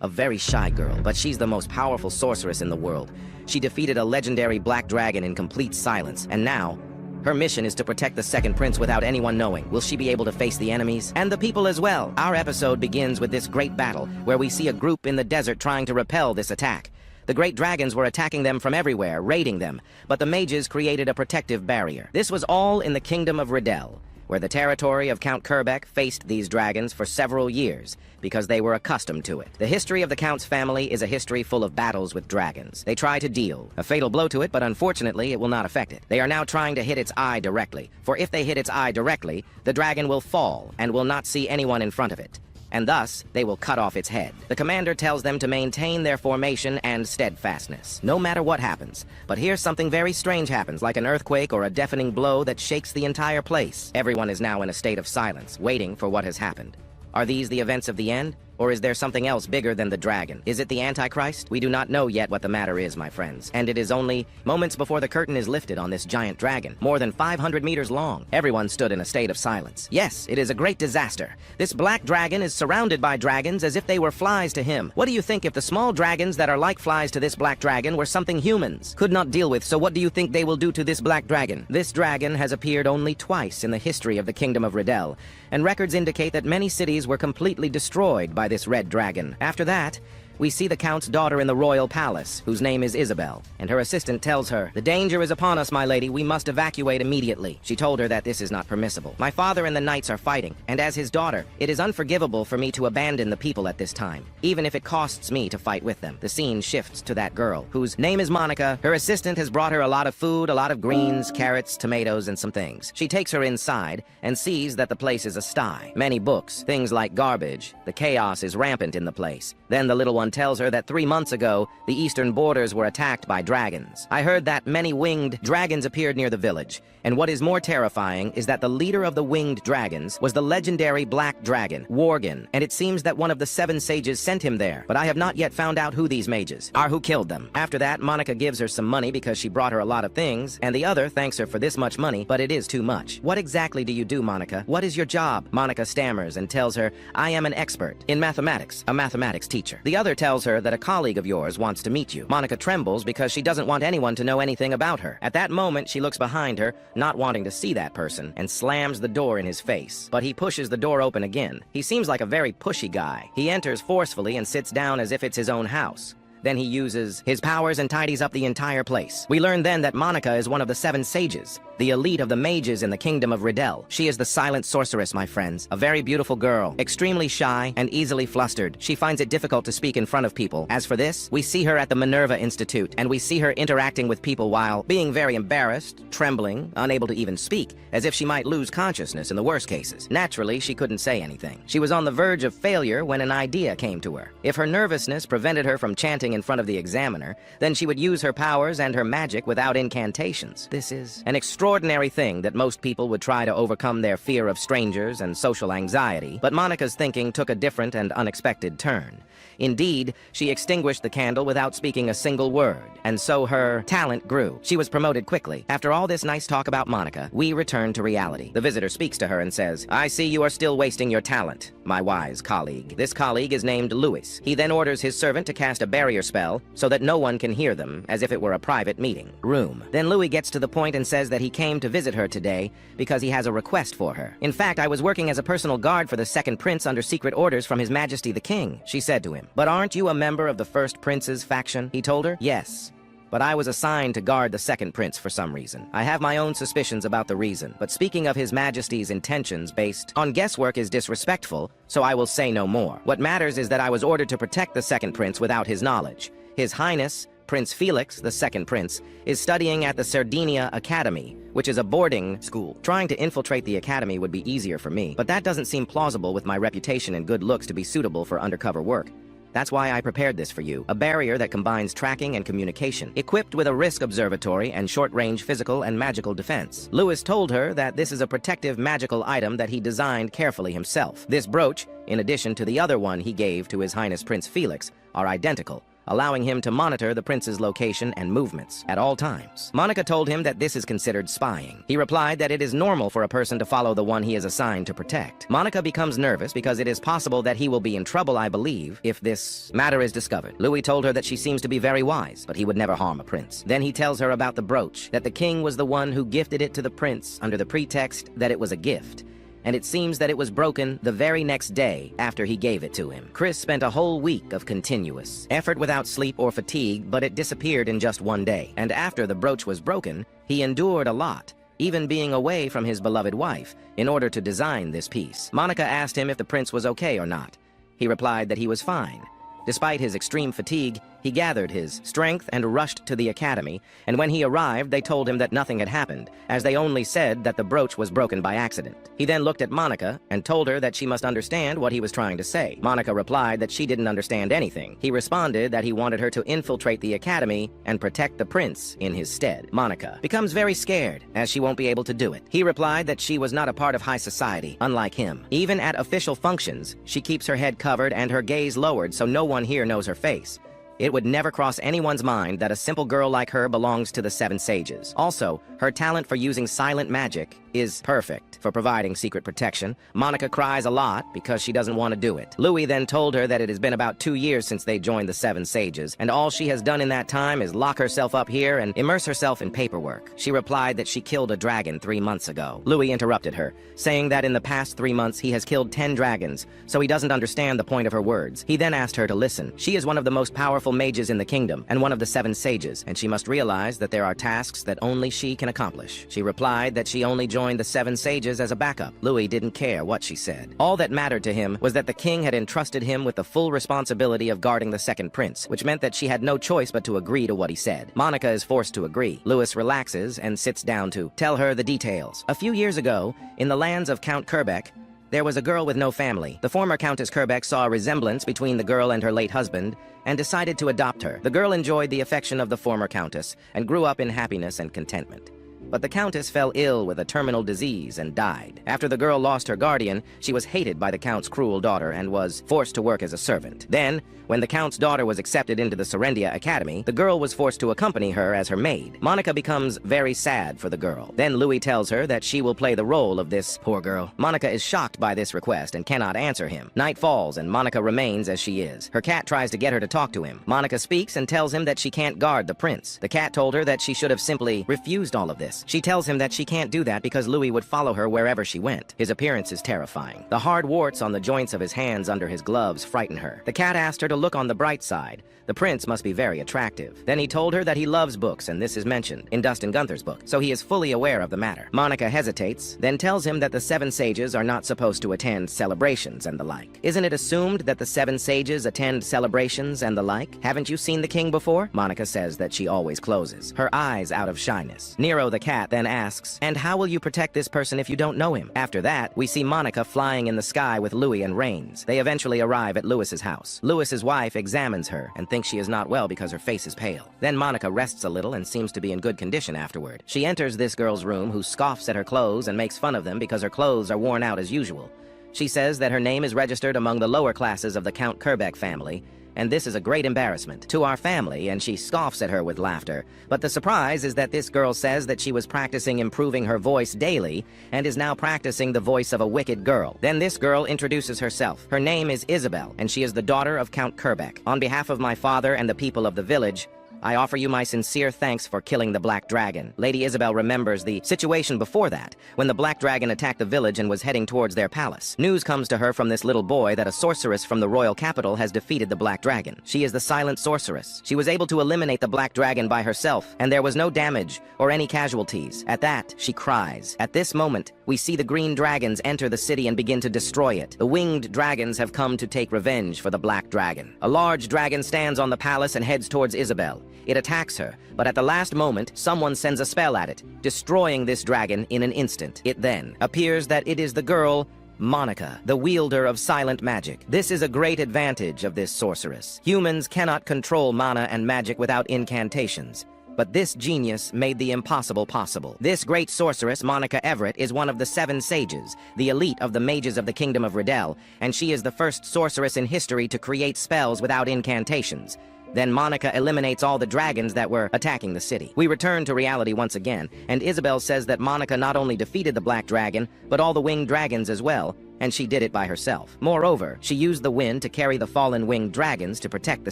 A very shy girl, but she's the most powerful sorceress in the world. She defeated a legendary black dragon in complete silence, and now, her mission is to protect the second prince without anyone knowing. Will she be able to face the enemies? And the people as well. Our episode begins with this great battle, where we see a group in the desert trying to repel this attack. The great dragons were attacking them from everywhere, raiding them, but the mages created a protective barrier. This was all in the kingdom of Riddell, where the territory of Count Kerbeck faced these dragons for several years, because they were accustomed to it. The history of the Count's family is a history full of battles with dragons. They try to deal a fatal blow to it, but unfortunately it will not affect it. They are now trying to hit its eye directly, for if they hit its eye directly, the dragon will fall and will not see anyone in front of it, and thus they will cut off its head. The commander tells them to maintain their formation and steadfastness, no matter what happens. But here's something very strange happens, like an earthquake or a deafening blow that shakes the entire place. Everyone is now in a state of silence, waiting for what has happened. Are these the events of the end? Or is there something else bigger than the dragon? Is it the Antichrist? We do not know yet what the matter is, my friends. And it is only moments before the curtain is lifted on this giant dragon, more than 500 meters long. Everyone stood in a state of silence. Yes, it is a great disaster. This black dragon is surrounded by dragons as if they were flies to him. What do you think if the small dragons that are like flies to this black dragon were something humans could not deal with? So what do you think they will do to this black dragon? This dragon has appeared only twice in the history of the Kingdom of Riddell, and records indicate that many cities were completely destroyed by this red dragon. After that, we see the Count's daughter in the royal palace, whose name is Isabel, and her assistant tells her, "The danger is upon us, my lady. We must evacuate immediately." She told her that this is not permissible. My father and the knights are fighting, and as his daughter, it is unforgivable for me to abandon the people at this time, even if it costs me to fight with them. The scene shifts to that girl, whose name is Monica. Her assistant has brought her a lot of food, a lot of greens, carrots, tomatoes, and some things. She takes her inside and sees that the place is a sty. Many books, things like garbage. The chaos is rampant in the place. Then the little one tells her that 3 months ago, the eastern borders were attacked by dragons. I heard that many winged dragons appeared near the village, and what is more terrifying is that the leader of the winged dragons was the legendary black dragon, Worgen, and it seems that one of the 7 sages sent him there, but I have not yet found out who these mages are, who killed them. After that, Monica gives her some money because she brought her a lot of things, and the other thanks her for this much money, but it is too much. What exactly do you do, Monica? What is your job? Monica stammers and tells her, "I am an expert in mathematics, a mathematics teacher." The other tells her that a colleague of yours wants to meet you. Monica trembles because she doesn't want anyone to know anything about her. At that moment, she looks behind her, not wanting to see that person, and slams the door in his face. But he pushes the door open again. He seems like a very pushy guy. He enters forcefully and sits down as if it's his own house. Then he uses his powers and tidies up the entire place. We learn then that Monica is one of the 7 sages, the elite of the mages in the Kingdom of Riddell. She is the silent sorceress, my friends. A very beautiful girl, extremely shy and easily flustered. She finds it difficult to speak in front of people. As for this, we see her at the Minerva Institute, and we see her interacting with people while being very embarrassed, trembling, unable to even speak, as if she might lose consciousness in the worst cases. Naturally, she couldn't say anything. She was on the verge of failure when an idea came to her. If her nervousness prevented her from chanting in front of the examiner, then she would use her powers and her magic without incantations. This is an extraordinary thing that most people would try to overcome their fear of strangers and social anxiety, but Monica's thinking took a different and unexpected turn. Indeed, she extinguished the candle without speaking a single word, and so her talent grew. She was promoted quickly. After all this nice talk about Monica, we return to reality. The visitor speaks to her and says, "I see you are still wasting your talent, my wise colleague." This colleague is named Louis. He then orders his servant to cast a barrier spell so that no one can hear them, as if it were a private meeting room. Then Louis gets to the point and says that he came to visit her today because he has a request for her. "In fact, I was working as a personal guard for the second prince under secret orders from His Majesty the King," she said to him. "But aren't you a member of the first prince's faction?" he told her. "Yes, but I was assigned to guard the second prince for some reason. I have my own suspicions about the reason, but speaking of His Majesty's intentions based on guesswork is disrespectful, so I will say no more. What matters is that I was ordered to protect the second prince without his knowledge. His Highness, Prince Felix, the second prince, is studying at the Sardinia Academy, which is a boarding school. Trying to infiltrate the academy would be easier for me, but that doesn't seem plausible with my reputation and good looks to be suitable for undercover work. That's why I prepared this for you, a barrier that combines tracking and communication, equipped with a risk observatory and short-range physical and magical defense." Louis told her that this is a protective magical item that he designed carefully himself. This brooch, in addition to the other one he gave to His Highness Prince Felix, are identical, allowing him to monitor the prince's location and movements at all times. Monica told him that this is considered spying. He replied that it is normal for a person to follow the one he is assigned to protect. Monica becomes nervous because it is possible that he will be in trouble, I believe, if this matter is discovered. Louis told her that she seems to be very wise, but he would never harm a prince. Then he tells her about the brooch, that the king was the one who gifted it to the prince under the pretext that it was a gift, and it seems that it was broken the very next day after he gave it to him. Chris spent a whole week of continuous effort without sleep or fatigue, but it disappeared in just one day. And after the brooch was broken, he endured a lot, even being away from his beloved wife, in order to design this piece. Monica asked him if the prince was okay or not. He replied that he was fine. Despite his extreme fatigue, he gathered his strength and rushed to the academy, and when he arrived, they told him that nothing had happened, as they only said that the brooch was broken by accident. He then looked at Monica and told her that she must understand what he was trying to say. Monica replied that she didn't understand anything. He responded that he wanted her to infiltrate the academy and protect the prince in his stead. Monica becomes very scared, as she won't be able to do it. He replied that she was not a part of high society, unlike him. Even at official functions, she keeps her head covered and her gaze lowered so no one here knows her face. It would never cross anyone's mind that a simple girl like her belongs to the Seven Sages. Also, her talent for using silent magic is perfect for providing secret protection. Monica cries a lot because she doesn't want to do it. Louis then told her that it has been about 2 years since they joined the Seven Sages, and all she has done in that time is lock herself up here and immerse herself in paperwork. She replied that she killed a dragon 3 months ago. Louis interrupted her, saying that in the past 3 months he has killed 10 dragons, so he doesn't understand the point of her words. He then asked her to listen. She is one of the most powerful mages in the kingdom, and one of the Seven Sages, and she must realize that there are tasks that only she can accomplish. She replied that she only joined the Seven Sages as a backup. Louis didn't care what she said. All that mattered to him was that the king had entrusted him with the full responsibility of guarding the second prince, which meant that she had no choice but to agree to what he said. Monica is forced to agree. Louis relaxes and sits down to tell her the details. A few years ago, in the lands of Count Kerbeck, there was a girl with no family. The former Countess Kerbeck saw a resemblance between the girl and her late husband and decided to adopt her. The girl enjoyed the affection of the former countess and grew up in happiness and contentment. But the countess fell ill with a terminal disease and died. After the girl lost her guardian, she was hated by the count's cruel daughter and was forced to work as a servant. Then, when the count's daughter was accepted into the Serendia Academy, the girl was forced to accompany her as her maid. Monica becomes very sad for the girl. Then Louis tells her that she will play the role of this poor girl. Monica is shocked by this request and cannot answer him. Night falls and Monica remains as she is. Her cat tries to get her to talk to him. Monica speaks and tells him that she can't guard the prince. The cat told her that she should have simply refused all of this. She tells him that she can't do that because Louis would follow her wherever she went. His appearance is terrifying. The hard warts on the joints of his hands under his gloves frighten her. The cat asked her to look on the bright side. The prince must be very attractive. Then he told her that he loves books, and this is mentioned in Dustin Gunther's book, so he is fully aware of the matter. Monica hesitates, then tells him that the Seven Sages are not supposed to attend celebrations and the like. Isn't it assumed that the Seven Sages attend celebrations and the like? Haven't you seen the king before? Monica says that she always closes, her eyes out of shyness. Nero the cat then asks, and how will you protect this person if you don't know him? After that, we see Monica flying in the sky with Louis and Rains. They eventually arrive at Louis's house. Louis's wife examines her and thinks she is not well because her face is pale. Then Monica rests a little and seems to be in good condition afterward. She enters this girl's room, who scoffs at her clothes and makes fun of them because her clothes are worn out as usual. She says that her name is registered among the lower classes of the Count Kerbeck family, and this is a great embarrassment to our family, and she scoffs at her with laughter. But the surprise is that this girl says that she was practicing improving her voice daily and is now practicing the voice of a wicked girl. Then this girl introduces herself. Her name is Isabel, and she is the daughter of Count Kerbeck. On behalf of my father and the people of the village, I offer you my sincere thanks for killing the Black Dragon. Lady Isabel remembers the situation before that, when the Black Dragon attacked the village and was heading towards their palace. News comes to her from this little boy that a sorceress from the royal capital has defeated the Black Dragon. She is the silent sorceress. She was able to eliminate the Black Dragon by herself, and there was no damage or any casualties. At that, she cries. At this moment, we see the green dragons enter the city and begin to destroy it. The winged dragons have come to take revenge for the Black Dragon. A large dragon stands on the palace and heads towards Isabel. It attacks her, but at the last moment, someone sends a spell at it, destroying this dragon in an instant. It then appears that it is the girl, Monica, the wielder of silent magic. This is a great advantage of this sorceress. Humans cannot control mana and magic without incantations, but this genius made the impossible possible. This great sorceress, Monica Everett, is one of the Seven Sages, the elite of the mages of the Kingdom of Riddell, and she is the first sorceress in history to create spells without incantations. Then Monica eliminates all the dragons that were attacking the city. We return to reality once again, and Isabel says that Monica not only defeated the black dragon, but all the winged dragons as well, and she did it by herself. Moreover, she used the wind to carry the fallen winged dragons to protect the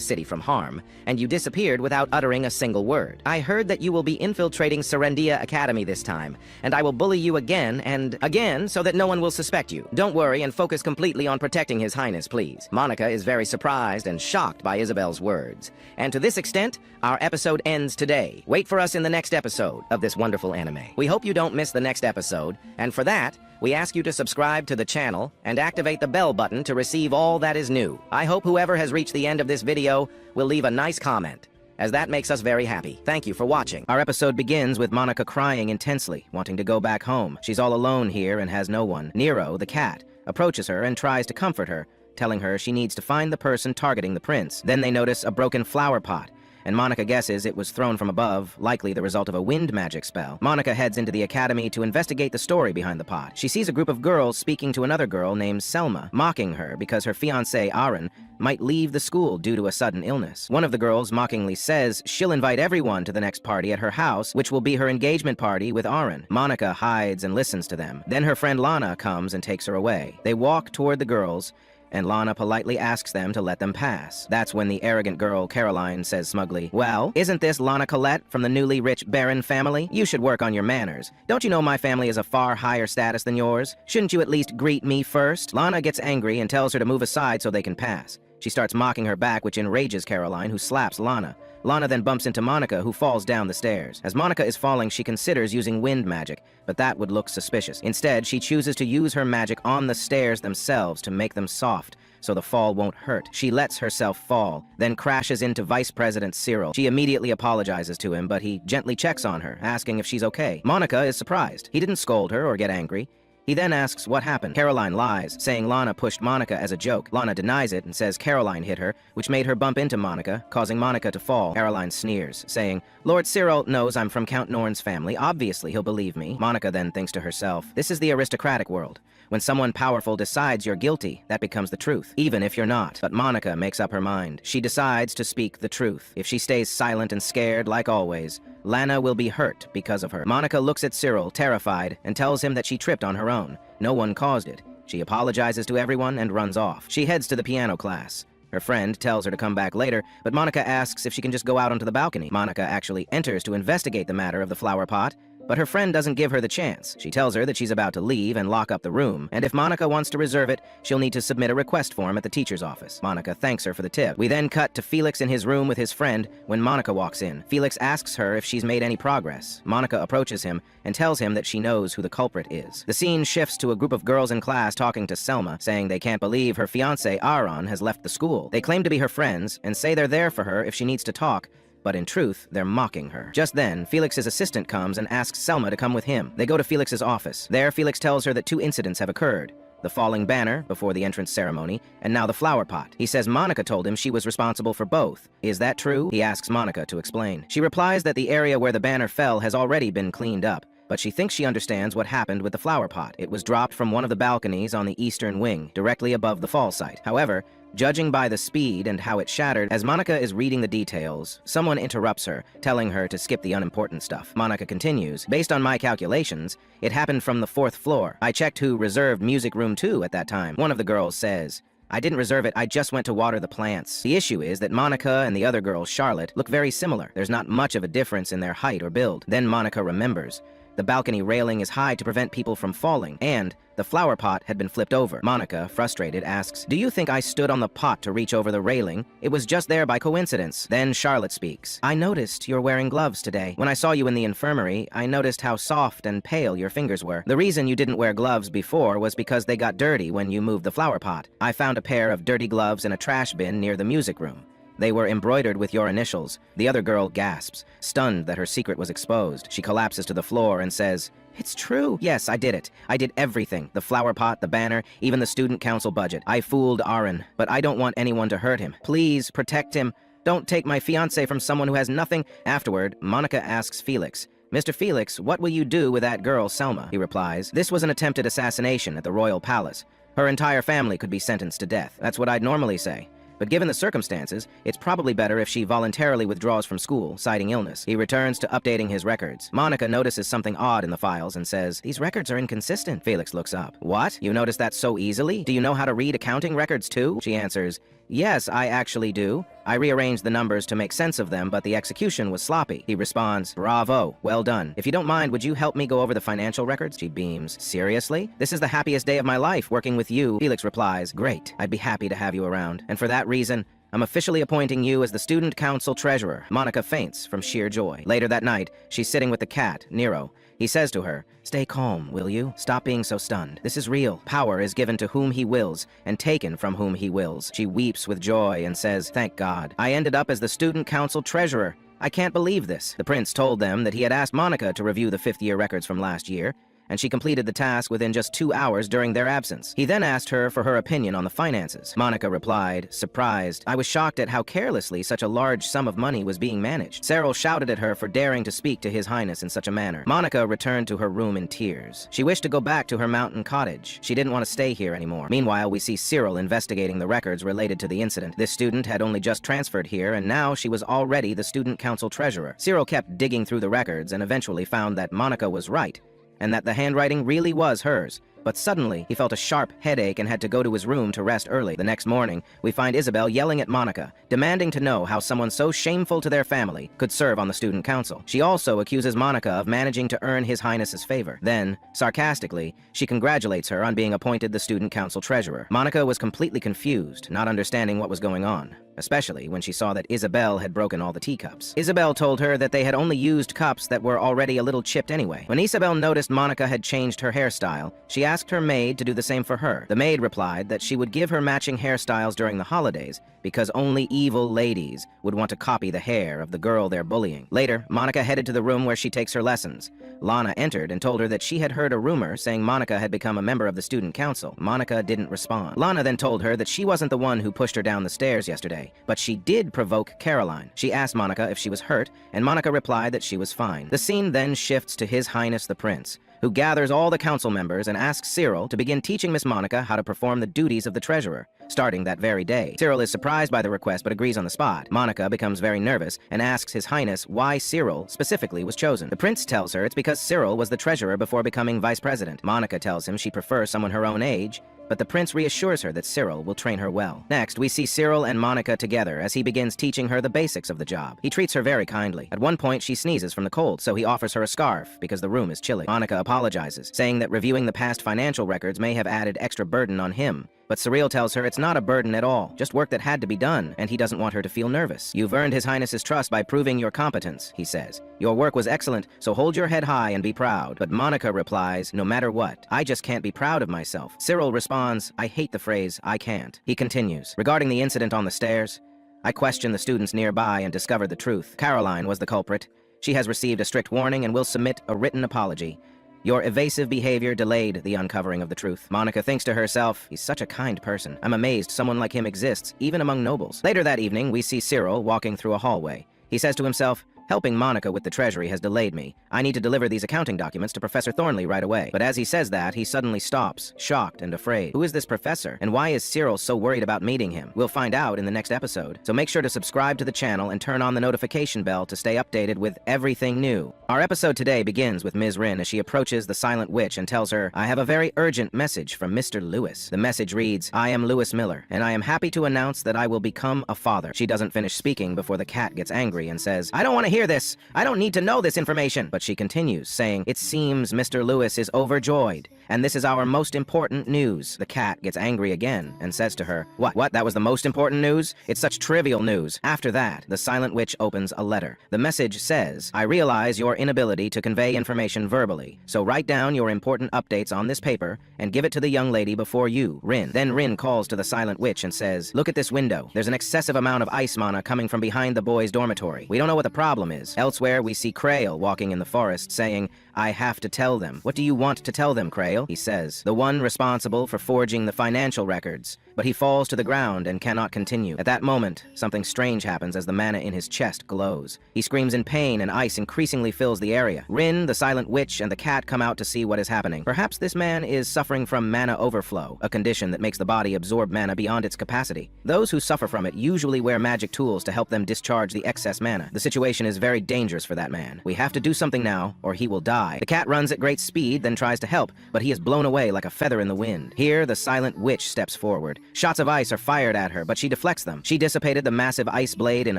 city from harm, and you disappeared without uttering a single word. I heard that you will be infiltrating Serendia Academy this time, and I will bully you again and again so that no one will suspect you. Don't worry and focus completely on protecting His Highness, please. Monica is very surprised and shocked by Isabel's words. And to this extent, our episode ends today. Wait for us in the next episode of this wonderful anime. We hope you don't miss the next episode, and for that, we ask you to subscribe to the channel and activate the bell button to receive all that is new. I hope whoever has reached the end of this video will leave a nice comment, as that makes us very happy. Thank you for watching. Our episode begins with Monica crying intensely, wanting to go back home. She's all alone here and has no one. Nero, the cat, approaches her and tries to comfort her, telling her she needs to find the person targeting the prince. Then they notice a broken flower pot, and Monica guesses it was thrown from above, likely the result of a wind magic spell. Monica heads into the academy to investigate the story behind the pot. She sees a group of girls speaking to another girl named Selma, mocking her because her fiancé, Aaron, might leave the school due to a sudden illness. One of the girls mockingly says she'll invite everyone to the next party at her house, which will be her engagement party with Aaron. Monica hides and listens to them. Then her friend Lana comes and takes her away. They walk toward the girls, and Lana politely asks them to let them pass. That's when the arrogant girl, Caroline, says smugly, "Well, isn't this Lana Colette from the newly rich Baron family? You should work on your manners. Don't you know my family is a far higher status than yours? Shouldn't you at least greet me first?" Lana gets angry and tells her to move aside so they can pass. She starts mocking her back, which enrages Caroline, who slaps Lana. Lana then bumps into Monica, who falls down the stairs. As Monica is falling, she considers using wind magic, but that would look suspicious. Instead, she chooses to use her magic on the stairs themselves to make them soft, so the fall won't hurt. She lets herself fall, then crashes into Vice President Cyril. She immediately apologizes to him, but he gently checks on her, asking if she's okay. Monica is surprised. He didn't scold her or get angry. He then asks what happened. Caroline lies, saying Lana pushed Monica as a joke. Lana denies it and says Caroline hit her, which made her bump into Monica, causing Monica to fall. Caroline sneers, saying, "Lord Cyril knows I'm from Count Norn's family. Obviously, he'll believe me." Monica then thinks to herself, this is the aristocratic world. When someone powerful decides you're guilty, that becomes the truth, even if you're not. But Monica makes up her mind. She decides to speak the truth. If she stays silent and scared, like always, Lana will be hurt because of her. Monica looks at Cyril, terrified, and tells him that she tripped on her own. No one caused it. She apologizes to everyone and runs off. She heads to the piano class. Her friend tells her to come back later, but Monica asks if she can just go out onto the balcony. Monica actually enters to investigate the matter of the flower pot, but her friend doesn't give her the chance. She tells her that she's about to leave and lock up the room, and if Monica wants to reserve it, she'll need to submit a request form at the teacher's office. Monica thanks her for the tip. We then cut to Felix in his room with his friend when Monica walks in. Felix asks her if she's made any progress. Monica approaches him and tells him that she knows who the culprit is. The scene shifts to a group of girls in class talking to Selma, saying they can't believe her fiancé, Aaron, has left the school. They claim to be her friends and say they're there for her if she needs to talk, but in truth, they're mocking her. Just then, Felix's assistant comes and asks Selma to come with him. They go to Felix's office. There, Felix tells her that 2 incidents have occurred. The falling banner before the entrance ceremony, and now the flower pot. He says Monica told him she was responsible for both. Is that true? He asks Monica to explain. She replies that the area where the banner fell has already been cleaned up, but she thinks she understands what happened with the flower pot. It was dropped from one of the balconies on the eastern wing, directly above the fall site. However, judging by the speed and how it shattered, as Monica is reading the details, someone interrupts her, telling her to skip the unimportant stuff. Monica continues, "Based on my calculations, it happened from the 4th floor. I checked who reserved Music Room 2 at that time." One of the girls says, "I didn't reserve it, I just went to water the plants." The issue is that Monica and the other girl, Charlotte, look very similar. There's not much of a difference in their height or build. Then Monica remembers. The balcony railing is high to prevent people from falling, and the flower pot had been flipped over. Monica, frustrated, asks, "Do you think I stood on the pot to reach over the railing? It was just there by coincidence." Then Charlotte speaks. "I noticed you're wearing gloves today. When I saw you in the infirmary, I noticed how soft and pale your fingers were. The reason you didn't wear gloves before was because they got dirty when you moved the flower pot. I found a pair of dirty gloves in a trash bin near the music room. They were embroidered with your initials." The other girl gasps, stunned that her secret was exposed. She collapses to the floor and says, "It's true. Yes, I did it. I did everything. The flower pot, the banner, even the student council budget. I fooled Aaron, but I don't want anyone to hurt him. Please protect him. Don't take my fiancé from someone who has nothing." Afterward, Monica asks Felix, "Mr. Felix, what will you do with that girl, Selma?" He replies, "This was an attempted assassination at the royal palace. Her entire family could be sentenced to death." That's what I'd normally say. but given the circumstances, it's probably better if she voluntarily withdraws from school, citing illness. He returns to updating his records. Monica notices something odd in the files and says, "These records are inconsistent." Felix looks up. "What? You noticed that so easily? Do you know how to read accounting records too?" She answers, "Yes, I actually do. I rearranged the numbers to make sense of them, but the execution was sloppy." He responds, "Bravo, well done. If you don't mind, would you help me go over the financial records?" She beams. "Seriously? This is the happiest day of my life, working with you." Felix replies, "Great. I'd be happy to have you around. And for that reason, I'm officially appointing you as the student council treasurer." Monica faints from sheer joy. Later that night, she's sitting with the cat, Nero. He says to her, "Stay calm, will you? Stop being so stunned. This is real. Power is given to whom he wills, and taken from whom he wills." She weeps with joy and says, "Thank God. I ended up as the student council treasurer. I can't believe this." The prince told them that he had asked Monica to review the fifth-year records from last year, and she completed the task within just 2 hours during their absence. He then asked her for her opinion on the finances. Monica replied, surprised, "I was shocked at how carelessly such a large sum of money was being managed." Cyril shouted at her for daring to speak to His Highness in such a manner. Monica returned to her room in tears. She wished to go back to her mountain cottage. She didn't want to stay here anymore. Meanwhile, we see Cyril investigating the records related to the incident. This student had only just transferred here, and now she was already the student council treasurer. Cyril kept digging through the records and eventually found that Monica was right, and that the handwriting really was hers. But suddenly, he felt a sharp headache and had to go to his room to rest early. The next morning, we find Isabel yelling at Monica, demanding to know how someone so shameful to their family could serve on the student council. She also accuses Monica of managing to earn His Highness's favor. Then, sarcastically, she congratulates her on being appointed the student council treasurer. Monica was completely confused, not understanding what was going on, especially when she saw that Isabel had broken all the teacups. Isabel told her that they had only used cups that were already a little chipped anyway. When Isabel noticed Monica had changed her hairstyle, she asked her maid to do the same for her. The maid replied that she would give her matching hairstyles during the holidays because only evil ladies would want to copy the hair of the girl they're bullying. Later, Monica headed to the room where she takes her lessons. Lana entered and told her that she had heard a rumor saying Monica had become a member of the student council. Monica didn't respond. Lana then told her that she wasn't the one who pushed her down the stairs yesterday, but she did provoke Caroline. She asked Monica if she was hurt, and Monica replied that she was fine. The scene then shifts to His Highness the Prince, who gathers all the council members and asks Cyril to begin teaching Miss Monica how to perform the duties of the treasurer, starting that very day. Cyril is surprised by the request but agrees on the spot. Monica becomes very nervous and asks His Highness why Cyril specifically was chosen. The prince tells her it's because Cyril was the treasurer before becoming vice president. Monica tells him she prefers someone her own age, but the prince reassures her that Cyril will train her well. Next, we see Cyril and Monica together as he begins teaching her the basics of the job. He treats her very kindly. At one point, she sneezes from the cold, so he offers her a scarf because the room is chilly. Monica apologizes, saying that reviewing the past financial records may have added extra burden on him. But Cyril tells her it's not a burden at all, just work that had to be done, and he doesn't want her to feel nervous. "You've earned His Highness's trust by proving your competence," he says. "Your work was excellent, so hold your head high and be proud." But Monica replies, "No matter what, I just can't be proud of myself." Cyril responds, "I hate the phrase, I can't." He continues, "Regarding the incident on the stairs, I questioned the students nearby and discovered the truth. Caroline was the culprit. She has received a strict warning and will submit a written apology. Your evasive behavior delayed the uncovering of the truth." Monica thinks to herself, "He's such a kind person. I'm amazed someone like him exists, even among nobles." Later that evening, we see Cyril walking through a hallway. He says to himself, "Helping Monica with the treasury has delayed me. I need to deliver these accounting documents to Professor Thornley right away." But as he says that, he suddenly stops, shocked and afraid. Who is this professor, and why is Cyril so worried about meeting him? We'll find out in the next episode, so make sure to subscribe to the channel and turn on the notification bell to stay updated with everything new. Our episode today begins with Ms. Rin as she approaches the Silent Witch and tells her, "I have a very urgent message from Mr. Lewis." The message reads, "I am Lewis Miller, and I am happy to announce that I will become a father." She doesn't finish speaking before the cat gets angry and says, "I don't want to hear this. I don't need to know this information." But she continues, saying, "It seems Mr. Lewis is overjoyed, and this is our most important news." The cat gets angry again and says to her, What? That was the most important news? It's such trivial news." After that, the Silent Witch opens a letter. The message says, "I realize your inability to convey information verbally, so write down your important updates on this paper and give it to the young lady before you, Rin." Then Rin calls to the Silent Witch and says, "Look at this window. There's an excessive amount of ice mana coming from behind the boys' dormitory. We don't know what the problem is." Elsewhere, we see Krail walking in the forest saying, "I have to tell them." "What do you want to tell them, Krail?" he says. "The one responsible for forging the financial records. but he falls to the ground and cannot continue. At that moment, something strange happens as the mana in his chest glows. He screams in pain and ice increasingly fills the area. Rin, the silent witch, and the cat come out to see what is happening. Perhaps this man is suffering from mana overflow, a condition that makes the body absorb mana beyond its capacity. Those who suffer from it usually wear magic tools to help them discharge the excess mana. The situation is very dangerous for that man. We have to do something now, or he will die. The cat runs at great speed, then tries to help, but he is blown away like a feather in the wind. Here, the silent witch steps forward. Shots of ice are fired at her, but she deflects them. She dissipated the massive ice blade in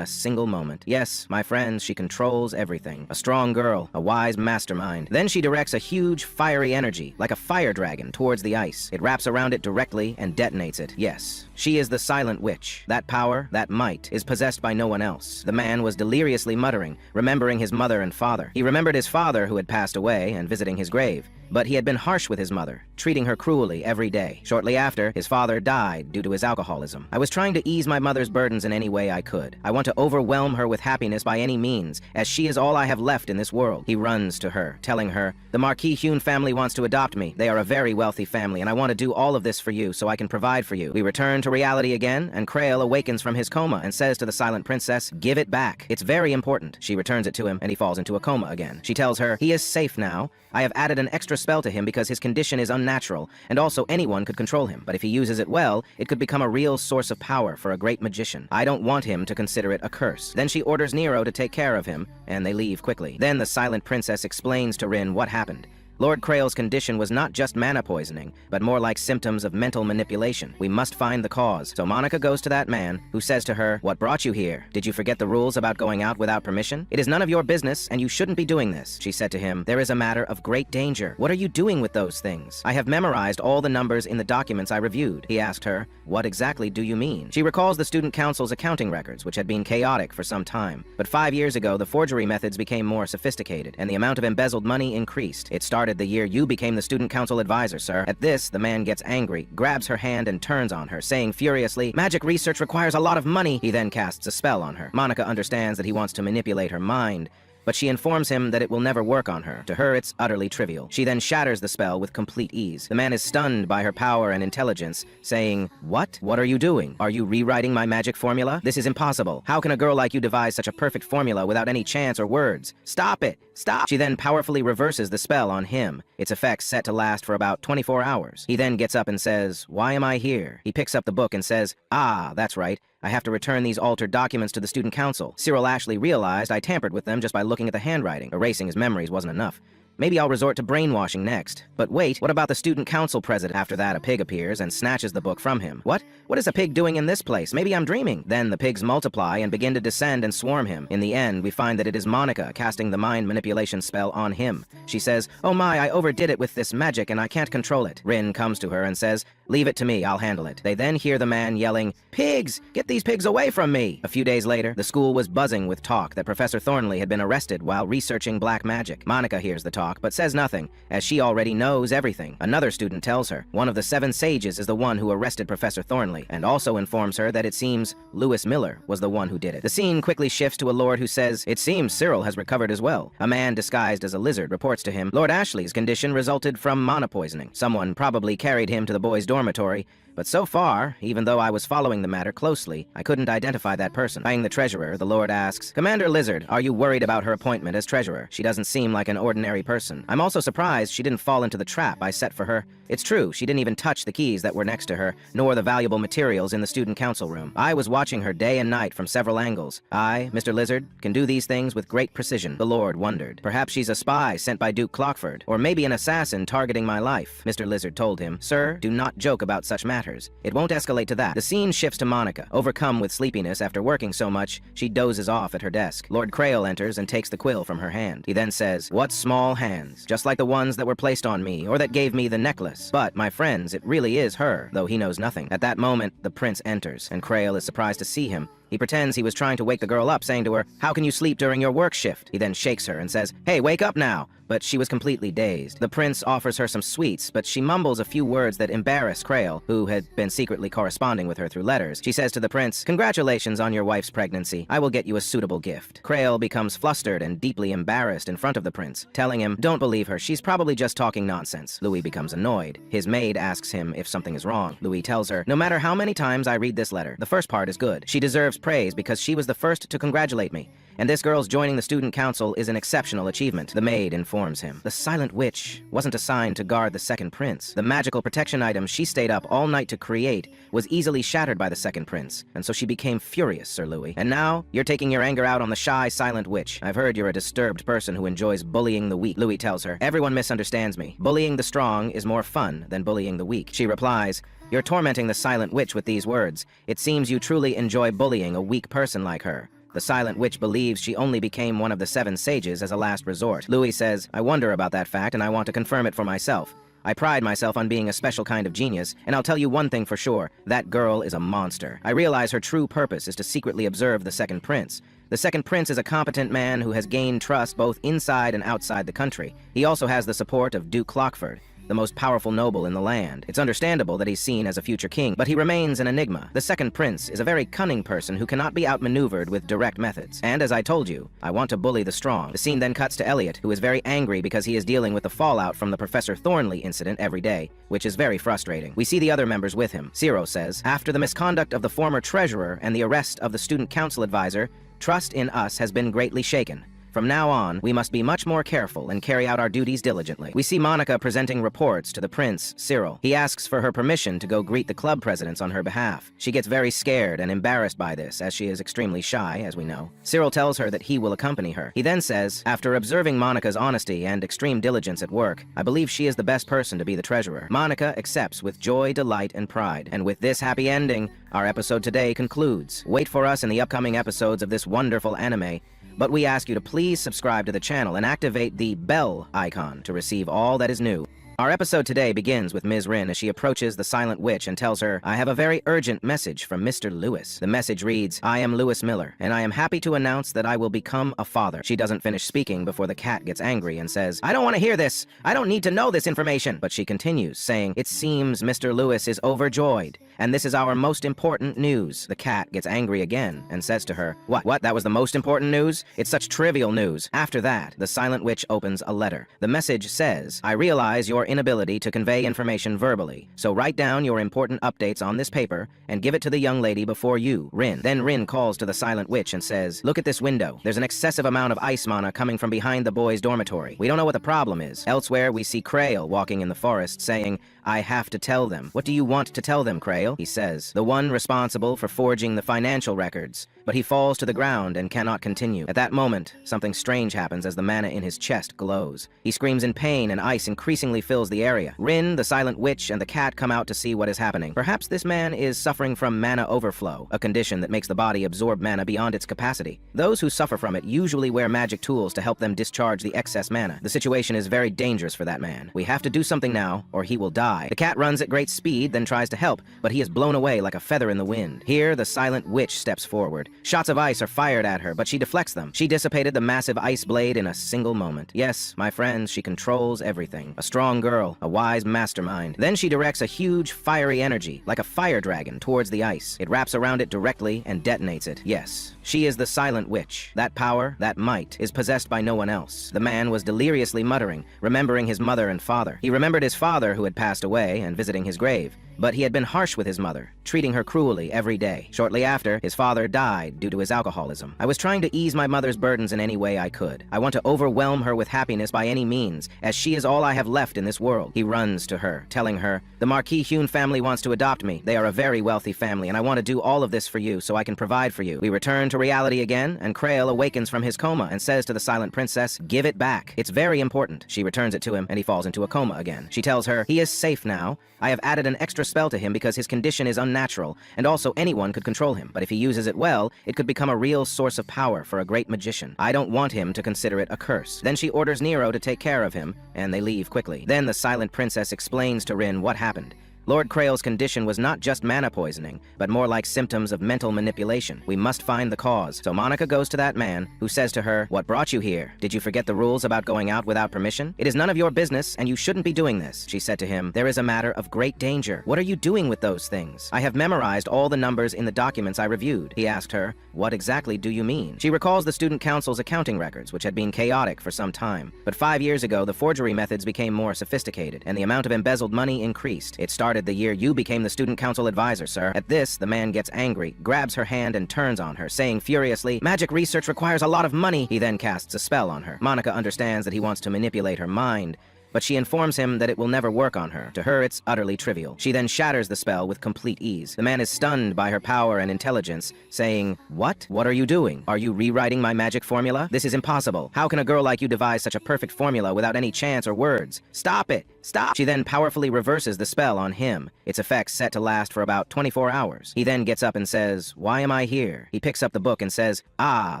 a single moment. Yes, my friends, she controls everything. A strong girl, a wise mastermind. Then she directs a huge, fiery energy, like a fire dragon, towards the ice. It wraps around it directly and detonates it. Yes, she is the silent witch. That power, that might, is possessed by no one else. The man was deliriously muttering, remembering his mother and father. He remembered his father who had passed away and visiting his grave. But he had been harsh with his mother, treating her cruelly every day. Shortly after, his father died due to his alcoholism. I was trying to ease my mother's burdens in any way I could. I want to overwhelm her with happiness by any means, as she is all I have left in this world. He runs to her, telling her, "The Marquis Hune family wants to adopt me. They are a very wealthy family, and I want to do all of this for you so I can provide for you." We return to reality again, and Krail awakens from his coma and says to the silent princess, "Give it back. It's very important." She returns it to him, and he falls into a coma again. She tells her, "He is safe now. I have added an extra spell to him because his condition is unnatural, and also anyone could control him. But if he uses it well, it could become a real source of power for a great magician. I don't want him to consider it a curse." Then she orders Nero to take care of him, and they leave quickly. Then the silent princess explains to Rin what happened. Lord Krail's condition was not just mana poisoning, but more like symptoms of mental manipulation. We must find the cause. So Monica goes to that man, who says to her, "What brought you here? Did you forget the rules about going out without permission? It is none of your business, and you shouldn't be doing this." She said to him, "There is a matter of great danger. What are you doing with those things?" "I have memorized all the numbers in the documents I reviewed." He asked her, "What exactly do you mean?" She recalls the student council's accounting records, which had been chaotic for some time. But 5 years ago, the forgery methods became more sophisticated, and the amount of embezzled money increased. It started the year you became the student council advisor, sir. At this, the man gets angry, grabs her hand, and turns on her, saying furiously, "Magic research requires a lot of money." He then casts a spell on her. Monica understands that he wants to manipulate her mind, but she informs him that it will never work on her. To her, it's utterly trivial. She then shatters the spell with complete ease. The man is stunned by her power and intelligence, saying, "What? What are you doing? Are you rewriting my magic formula? This is impossible. How can a girl like you devise such a perfect formula without any chance or words? Stop it! Stop!" She then powerfully reverses the spell on him, its effects set to last for about 24 hours. He then gets up and says, "Why am I here?" He picks up the book and says, "Ah, that's right. I have to return these altered documents to the student council. Cyril Ashley realized I tampered with them just by looking at the handwriting. Erasing his memories wasn't enough. Maybe I'll resort to brainwashing next. But wait, what about the student council president?" After that, a pig appears and snatches the book from him. "What? What is a pig doing in this place? Maybe I'm dreaming." Then the pigs multiply and begin to descend and swarm him. In the end, we find that it is Monica casting the mind manipulation spell on him. She says, "Oh my, I overdid it with this magic and I can't control it." Rin comes to her and says, "Leave it to me, I'll handle it." They then hear the man yelling, "Pigs! Get these pigs away from me!" A few days later, the school was buzzing with talk that Professor Thornley had been arrested while researching black magic. Monica hears the talk, but says nothing, as she already knows everything. Another student tells her one of the 7 sages is the one who arrested Professor Thornley, and also informs her that it seems Lewis Miller was the one who did it. The scene quickly shifts to a lord who says, "It seems Cyril has recovered as well." A man disguised as a lizard reports to him, "Lord Ashley's condition resulted from mana poisoning. Someone probably carried him to the boys' dormitory, but so far, even though I was following the matter closely, I couldn't identify that person." Eyeing the treasurer, the lord asks, "Commander Lizard, are you worried about her appointment as treasurer? She doesn't seem like an ordinary person. I'm also surprised she didn't fall into the trap I set for her. It's true, she didn't even touch the keys that were next to her, nor the valuable materials in the student council room. I was watching her day and night from several angles. I, Mr. Lizard, can do these things with great precision." The lord wondered. "Perhaps she's a spy sent by Duke Clockford, or maybe an assassin targeting my life." Mr. Lizard told him, "Sir, do not joke about such matters. It won't escalate to that." The scene shifts to Monica. Overcome with sleepiness after working so much, she dozes off at her desk. Lord Krail enters and takes the quill from her hand. He then says, "What small hands, just like the ones that were placed on me, or that gave me the necklace. But, my friends, it really is her, though he knows nothing." At that moment, the prince enters, and Krail is surprised to see him, He pretends he was trying to wake the girl up, saying to her, "How can you sleep during your work shift?" He then shakes her and says, "Hey, wake up now!" But she was completely dazed. The prince offers her some sweets, but she mumbles a few words that embarrass Krail, who had been secretly corresponding with her through letters. She says to the prince, "Congratulations on your wife's pregnancy. I will get you a suitable gift." Krail becomes flustered and deeply embarrassed in front of the prince, telling him, "Don't believe her, she's probably just talking nonsense." Louis becomes annoyed. His maid asks him if something is wrong. Louis tells her, "No matter how many times I read this letter, the first part is good. She deserves praise because she was the first to congratulate me. And this girl's joining the student council is an exceptional achievement." The maid informs him. The silent witch wasn't assigned to guard the second prince. The magical protection item she stayed up all night to create was easily shattered by the second prince, and so she became furious, Sir Louis. And now, you're taking your anger out on the shy, silent witch. I've heard you're a disturbed person who enjoys bullying the weak. Louis tells her, "Everyone misunderstands me. Bullying the strong is more fun than bullying the weak." She replies, "You're tormenting the silent witch with these words. It seems you truly enjoy bullying a weak person like her." The silent witch believes she only became one of the 7 sages as a last resort. Louis says, "I wonder about that fact, and I want to confirm it for myself. I pride myself on being a special kind of genius, and I'll tell you one thing for sure, that girl is a monster. I realize her true purpose is to secretly observe the second prince. The second prince is a competent man who has gained trust both inside and outside the country. He also has the support of Duke Clockford, the most powerful noble in the land. It's understandable that he's seen as a future king, but he remains an enigma. The second prince is a very cunning person who cannot be outmaneuvered with direct methods. And as I told you, I want to bully the strong." The scene then cuts to Elliot, who is very angry because he is dealing with the fallout from the Professor Thornley incident every day, which is very frustrating. We see the other members with him. Ciro says, "After the misconduct of the former treasurer and the arrest of the student council advisor, trust in us has been greatly shaken. From now on, we must be much more careful and carry out our duties diligently." We see Monica presenting reports to the prince, Cyril. He asks for her permission to go greet the club presidents on her behalf. She gets very scared and embarrassed by this, as she is extremely shy, as we know. Cyril tells her that he will accompany her. He then says, "After observing Monica's honesty and extreme diligence at work, I believe she is the best person to be the treasurer." Monica accepts with joy, delight, and pride. And with this happy ending, our episode today concludes. Wait for us in the upcoming episodes of this wonderful anime. But we ask you to please subscribe to the channel and activate the bell icon to receive all that is new. Our episode today begins with Ms. Rin as she approaches the silent witch and tells her, "I have a very urgent message from Mr. Lewis." The message reads, "I am Lewis Miller, and I am happy to announce that I will become a father." She doesn't finish speaking before the cat gets angry and says, "I don't want to hear this. I don't need to know this information." But she continues, saying, "It seems Mr. Lewis is overjoyed, and this is our most important news." The cat gets angry again and says to her, What? That was the most important news? It's such trivial news." After that, the silent witch opens a letter. The message says, "I realize your inability to convey information verbally, so write down your important updates on this paper and give it to the young lady before you, Rin." Then Rin calls to the silent witch and says, "Look at this window. There's an excessive amount of ice mana coming from behind the boys' dormitory. We don't know what the problem is." Elsewhere, we see Krail walking in the forest saying, "I have to tell them." "What do you want to tell them, Krail?" he says. "The one responsible for forging the financial records." But he falls to the ground and cannot continue. At that moment, something strange happens as the mana in his chest glows. He screams in pain and ice increasingly fills the area. Rin, the silent witch, and the cat come out to see what is happening. Perhaps this man is suffering from mana overflow, a condition that makes the body absorb mana beyond its capacity. Those who suffer from it usually wear magic tools to help them discharge the excess mana. The situation is very dangerous for that man. We have to do something now, or he will die. The cat runs at great speed, then tries to help, but he is blown away like a feather in the wind. Here, the silent witch steps forward. Shots of ice are fired at her, but she deflects them. She dissipated the massive ice blade in a single moment. Yes, my friends, she controls everything. A strong girl, a wise mastermind. Then she directs a huge fiery energy, like a fire dragon, towards the ice. It wraps around it directly and detonates it. Yes, she is the silent witch. That power, that might, is possessed by no one else. The man was deliriously muttering, remembering his mother and father. He remembered his father who had passed away and visiting his grave. But he had been harsh with his mother, treating her cruelly every day. Shortly after, his father died due to his alcoholism. "I was trying to ease my mother's burdens in any way I could. I want to overwhelm her with happiness by any means, as she is all I have left in this world." He runs to her, telling her, "The Marquis Hune family wants to adopt me. They are a very wealthy family, and I want to do all of this for you so I can provide for you." We return to reality again, and Krail awakens from his coma and says to the silent princess, "Give it back. It's very important." She returns it to him, and he falls into a coma again. She tells her, "He is safe now. I have added an extra spell to him because his condition is unnatural, and also anyone could control him. But if he uses it well, it could become a real source of power for a great magician. I don't want him to consider it a curse." Then she orders Nero to take care of him, and they leave quickly. Then the silent princess explains to Rin what happened. Lord Crail's condition was not just mana poisoning, but more like symptoms of mental manipulation. We must find the cause. So Monica goes to that man, who says to her, "What brought you here? Did you forget the rules about going out without permission? It is none of your business, and you shouldn't be doing this." She said to him, "There is a matter of great danger. What are you doing with those things?" "I have memorized all the numbers in the documents I reviewed." He asked her, "What exactly do you mean?" She recalls the student council's accounting records, which had been chaotic for some time. But 5 years ago, the forgery methods became more sophisticated, and the amount of embezzled money increased. "It started the year you became the student council advisor, sir." At this, the man gets angry, grabs her hand, and turns on her, saying furiously, "Magic research requires a lot of money." He then casts a spell on her. Monica understands that he wants to manipulate her mind, but she informs him that it will never work on her. To her, it's utterly trivial. She then shatters the spell with complete ease. The man is stunned by her power and intelligence, saying, "What? What are you doing? Are you rewriting my magic formula? This is impossible. How can a girl like you devise such a perfect formula without any chance or words? Stop it! Stop!" She then powerfully reverses the spell on him, its effects set to last for about 24 hours. He then gets up and says, "Why am I here?" He picks up the book and says, "Ah,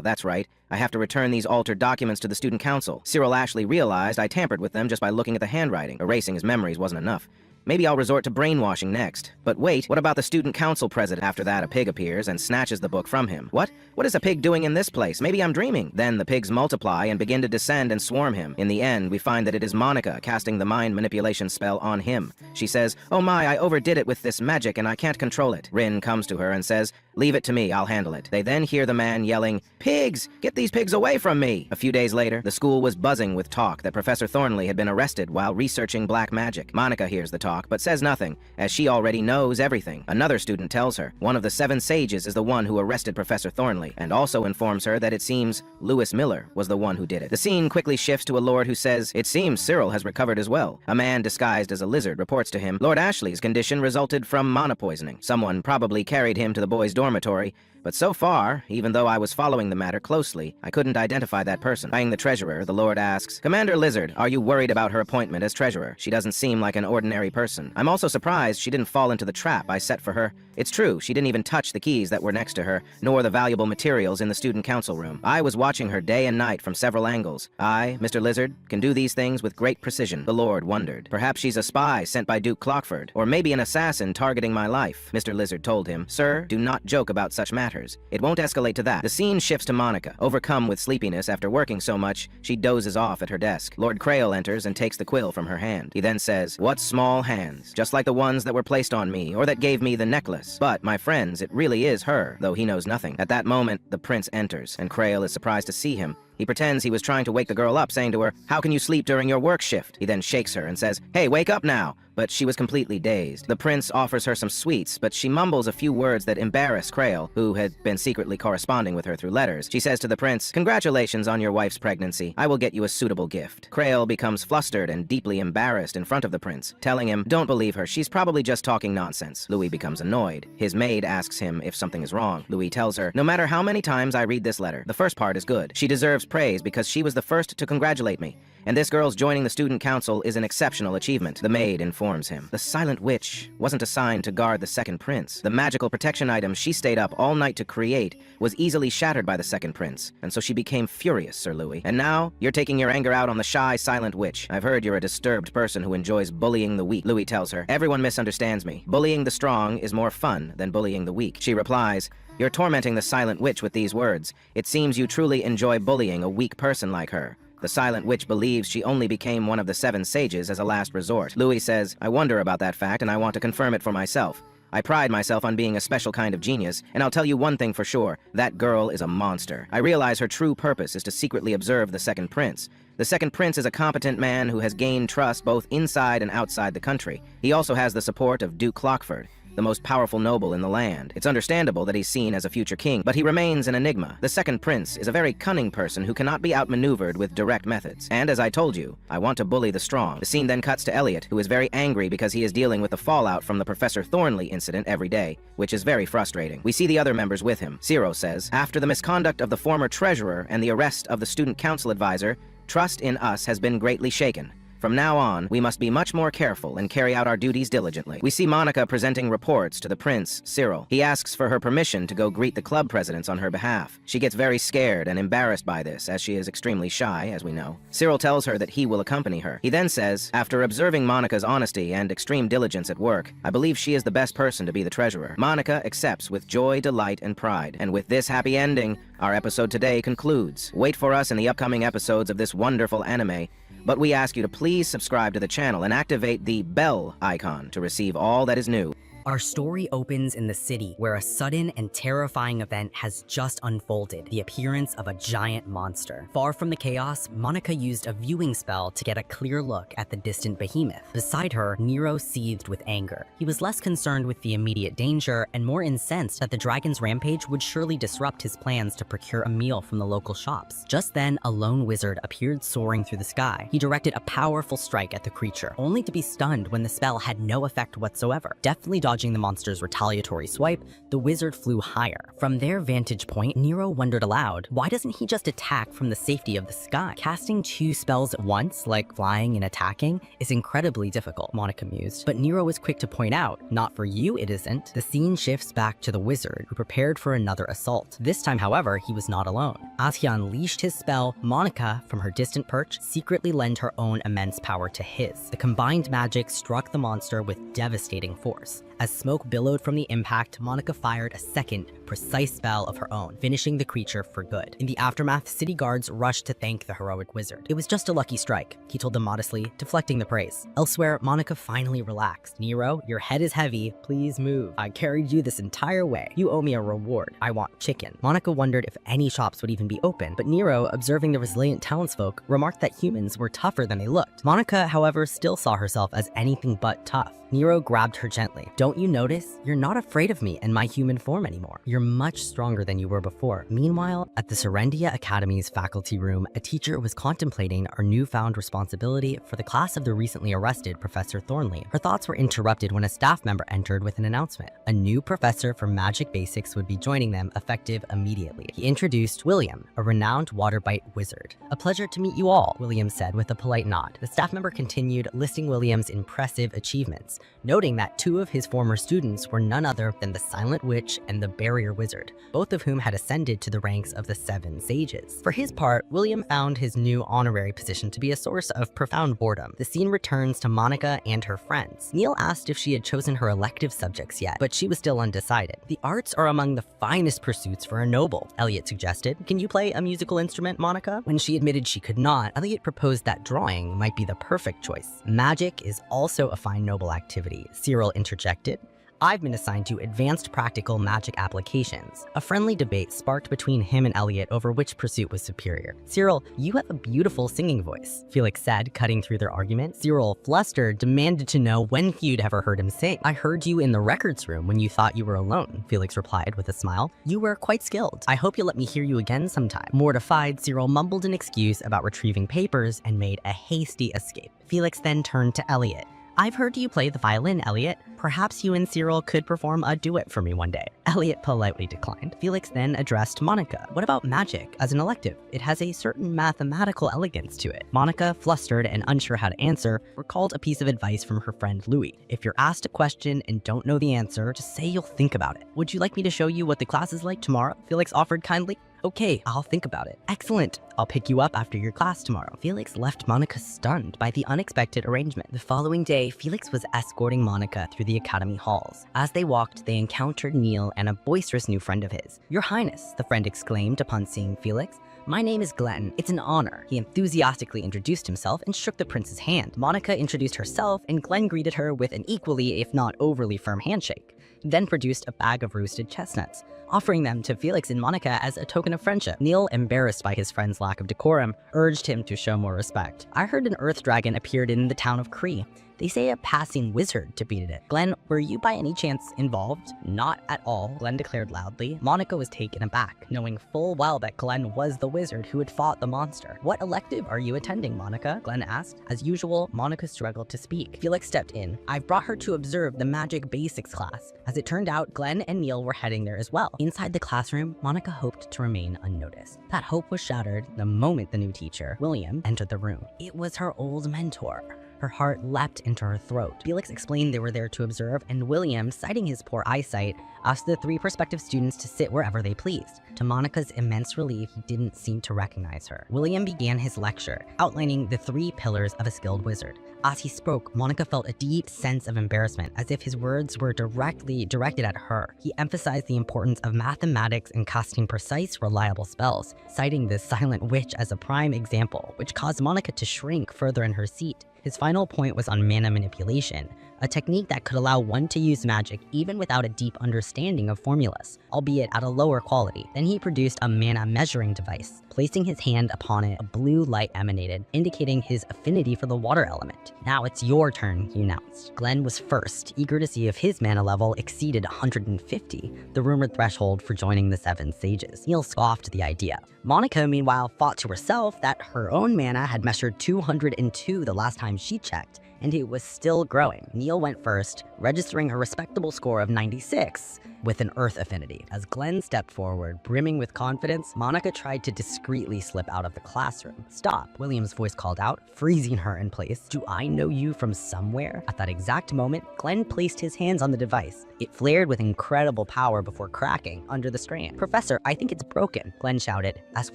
that's right. I have to return these altered documents to the student council. Cyril Ashley realized I tampered with them just by looking at the handwriting. Erasing his memories wasn't enough. Maybe I'll resort to brainwashing next. But wait, what about the student council president?" After that, a pig appears and snatches the book from him. "What? What is a pig doing in this place? Maybe I'm dreaming." Then the pigs multiply and begin to descend and swarm him. In the end, we find that it is Monica casting the mind manipulation spell on him. She says, "Oh my, I overdid it with this magic and I can't control it." Rin comes to her and says, "Leave it to me, I'll handle it." They then hear the man yelling, "Pigs! Get these pigs away from me!" A few days later, the school was buzzing with talk that Professor Thornley had been arrested while researching black magic. Monica hears the talk, but says nothing, as she already knows everything. Another student tells her one of the 7 sages is the one who arrested Professor Thornley, and also informs her that it seems Lewis Miller was the one who did it. The scene quickly shifts to a lord who says, "It seems Cyril has recovered as well." A man disguised as a lizard reports to him, "Lord Ashley's condition resulted from mana poisoning. Someone probably carried him to the boys' dormitory, but so far, even though I was following the matter closely, I couldn't identify that person." Eyeing the treasurer, the Lord asks, "Commander Lizard, are you worried about her appointment as treasurer? She doesn't seem like an ordinary person. I'm also surprised she didn't fall into the trap I set for her. It's true, she didn't even touch the keys that were next to her, nor the valuable materials in the student council room. I was watching her day and night from several angles. I, Mr. Lizard, can do these things with great precision." The Lord wondered. "Perhaps she's a spy sent by Duke Clockford, or maybe an assassin targeting my life." Mr. Lizard told him, "Sir, do not joke about such matters. It won't escalate to that." The scene shifts to Monica. Overcome with sleepiness after working so much, she dozes off at her desk. Lord Crail enters and takes the quill from her hand. He then says, "What small hands, just like the ones that were placed on me, or that gave me the necklace. But, my friends, it really is her," though he knows nothing. At that moment, the prince enters, and Crail is surprised to see him. He pretends he was trying to wake the girl up, saying to her, "How can you sleep during your work shift?" He then shakes her and says, "Hey, wake up now!" But she was completely dazed. The prince offers her some sweets, but she mumbles a few words that embarrass Crail, who had been secretly corresponding with her through letters. She says to the prince, "Congratulations on your wife's pregnancy. I will get you a suitable gift." Crail becomes flustered and deeply embarrassed in front of the prince, telling him, "Don't believe her, she's probably just talking nonsense." Louis becomes annoyed. His maid asks him if something is wrong. Louis tells her, "No matter how many times I read this letter, the first part is good. She deserves praise because she was the first to congratulate me. And this girl's joining the student council is an exceptional achievement." The maid informs him. The silent witch wasn't assigned to guard the second prince. The magical protection item she stayed up all night to create was easily shattered by the second prince, and so she became furious, Sir Louis. And now, you're taking your anger out on the shy, silent witch. I've heard you're a disturbed person who enjoys bullying the weak. Louis tells her, "Everyone misunderstands me. Bullying the strong is more fun than bullying the weak." She replies, "You're tormenting the silent witch with these words. It seems you truly enjoy bullying a weak person like her. The silent witch believes she only became one of the 7 sages as a last resort." Louis says, "I wonder about that fact and I want to confirm it for myself. I pride myself on being a special kind of genius, and I'll tell you one thing for sure, that girl is a monster. I realize her true purpose is to secretly observe the second prince. The second prince is a competent man who has gained trust both inside and outside the country. He also has the support of Duke Clockford, the most powerful noble in the land. It's understandable that he's seen as a future king, but he remains an enigma. The second prince is a very cunning person who cannot be outmaneuvered with direct methods. And as I told you, I want to bully the strong." The scene then cuts to Elliot, who is very angry because he is dealing with the fallout from the Professor Thornley incident every day, which is very frustrating. We see the other members with him. Ciro says, "After the misconduct of the former treasurer and the arrest of the student council advisor, trust in us has been greatly shaken. From now on, we must be much more careful and carry out our duties diligently. We see Monica presenting reports to the prince, Cyril. He asks for her permission to go greet the club presidents on her behalf. She gets very scared and embarrassed by this, as she is extremely shy, as we know. Cyril tells her that he will accompany her. He then says, after observing Monica's honesty and extreme diligence at work, I believe she is the best person to be the treasurer. Monica accepts with joy, delight, and pride. And with this happy ending, our episode today concludes. Wait for us in the upcoming episodes of this wonderful anime, but we ask you to please subscribe to the channel and activate the bell icon to receive all that is new. Our story opens in the city, where a sudden and terrifying event has just unfolded, the appearance of a giant monster. Far from the chaos, Monica used a viewing spell to get a clear look at the distant behemoth. Beside her, Nero seethed with anger. He was less concerned with the immediate danger and more incensed that the dragon's rampage would surely disrupt his plans to procure a meal from the local shops. Just then, a lone wizard appeared soaring through the sky. He directed a powerful strike at the creature, only to be stunned when the spell had no effect whatsoever. Deftly dodging the monster's retaliatory swipe, the wizard flew higher. From their vantage point, Nero wondered aloud, why doesn't he just attack from the safety of the sky? Casting two spells at once, like flying and attacking, is incredibly difficult, Monica mused. But Nero was quick to point out, not for you it isn't. The scene shifts back to the wizard, who prepared for another assault. This time, however, he was not alone. As he unleashed his spell, Monica, from her distant perch, secretly lent her own immense power to his. The combined magic struck the monster with devastating force. As smoke billowed from the impact, Monica fired a second, precise spell of her own, finishing the creature for good. In the aftermath, city guards rushed to thank the heroic wizard. It was just a lucky strike, he told them modestly, deflecting the praise. Elsewhere, Monica finally relaxed. Nero, your head is heavy, please move. I carried you this entire way. You owe me a reward. I want chicken. Monica wondered if any shops would even be open, but Nero, observing the resilient townsfolk, remarked that humans were tougher than they looked. Monica, however, still saw herself as anything but tough. Nero grabbed her gently. Don't you notice? You're not afraid of me and my human form anymore. You're much stronger than you were before. Meanwhile, at the Serendia Academy's faculty room, a teacher was contemplating our newfound responsibility for the class of the recently arrested Professor Thornley. Her thoughts were interrupted when a staff member entered with an announcement. A new professor for magic basics would be joining them effective immediately. He introduced William, a renowned waterbite wizard. A pleasure to meet you all, William said with a polite nod. The staff member continued, listing William's impressive achievements, noting that two of his former students were none other than the Silent Witch and the Barrier Wizard, both of whom had ascended to the ranks of the Seven Sages. For his part, William found his new honorary position to be a source of profound boredom. The scene returns to Monica and her friends. Neil asked if she had chosen her elective subjects yet, but she was still undecided. The arts are among the finest pursuits for a noble, Elliot suggested. Can you play a musical instrument, Monica? When she admitted she could not, Elliot proposed that drawing might be the perfect choice. Magic is also a fine noble activity, Cyril interjected. I've been assigned to advanced practical magic applications. A friendly debate sparked between him and Elliot over which pursuit was superior. Cyril, you have a beautiful singing voice, Felix said, cutting through their argument. Cyril, flustered, demanded to know when you'd ever heard him sing. I heard you in the records room when you thought you were alone, Felix replied with a smile. You were quite skilled. I hope you'll let me hear you again sometime. Mortified, Cyril mumbled an excuse about retrieving papers and made a hasty escape. Felix then turned to Elliot. I've heard you play the violin, Elliot. Perhaps you and Cyril could perform a duet for me one day. Elliot politely declined. Felix then addressed Monica. What about magic as an elective? It has a certain mathematical elegance to it. Monica, flustered and unsure how to answer, recalled a piece of advice from her friend Louis. If you're asked a question and don't know the answer, just say you'll think about it. Would you like me to show you what the class is like tomorrow? Felix offered kindly. Okay, I'll think about it. Excellent. I'll pick you up after your class tomorrow. Felix left Monica stunned by the unexpected arrangement. The following day, Felix was escorting Monica through the academy halls. As they walked, they encountered Neil and a boisterous new friend of his. Your Highness, the friend exclaimed upon seeing Felix. My name is Glenn. It's an honor. He enthusiastically introduced himself and shook the prince's hand. Monica introduced herself, and Glenn greeted her with an equally, if not overly firm handshake. He then produced a bag of roasted chestnuts, offering them to Felix and Monica as a token of friendship. Neil, embarrassed by his friend's lack of decorum, urged him to show more respect. I heard an earth dragon appeared in the town of Kree. They say a passing wizard defeated it. Glenn, were you by any chance involved? Not at all, Glenn declared loudly. Monica was taken aback, knowing full well that Glenn was the wizard who had fought the monster. What elective are you attending, Monica? Glenn asked. As usual, Monica struggled to speak. Felix stepped in. I've brought her to observe the magic basics class. As it turned out, Glenn and Neil were heading there as well. Inside the classroom, Monica hoped to remain unnoticed. That hope was shattered the moment the new teacher, William, entered the room. It was her old mentor. Her heart leapt into her throat. Felix explained they were there to observe, and William, citing his poor eyesight, asked the 3 prospective students to sit wherever they pleased. To Monica's immense relief, he didn't seem to recognize her. William began his lecture, outlining the 3 pillars of a skilled wizard. As he spoke, Monica felt a deep sense of embarrassment, as if his words were directly directed at her. He emphasized the importance of mathematics and casting precise, reliable spells, citing the Silent Witch as a prime example, which caused Monica to shrink further in her seat. His final point was on mana manipulation, a technique that could allow one to use magic even without a deep understanding of formulas, albeit at a lower quality. Then he produced a mana measuring device. Placing his hand upon it, a blue light emanated, indicating his affinity for the water element. Now it's your turn, he announced. Glenn was first, eager to see if his mana level exceeded 150, the rumored threshold for joining the 7 sages. Neil scoffed at the idea. Monica, meanwhile, thought to herself that her own mana had measured 202 the last time she checked, and it was still growing. Neil went first, registering a respectable score of 96 with an earth affinity. As Glenn stepped forward, brimming with confidence, Monica tried to discreetly slip out of the classroom. Stop, William's voice called out, freezing her in place. Do I know you from somewhere? At that exact moment, Glenn placed his hands on the device. It flared with incredible power before cracking under the strain. Professor, I think it's broken, Glenn shouted. As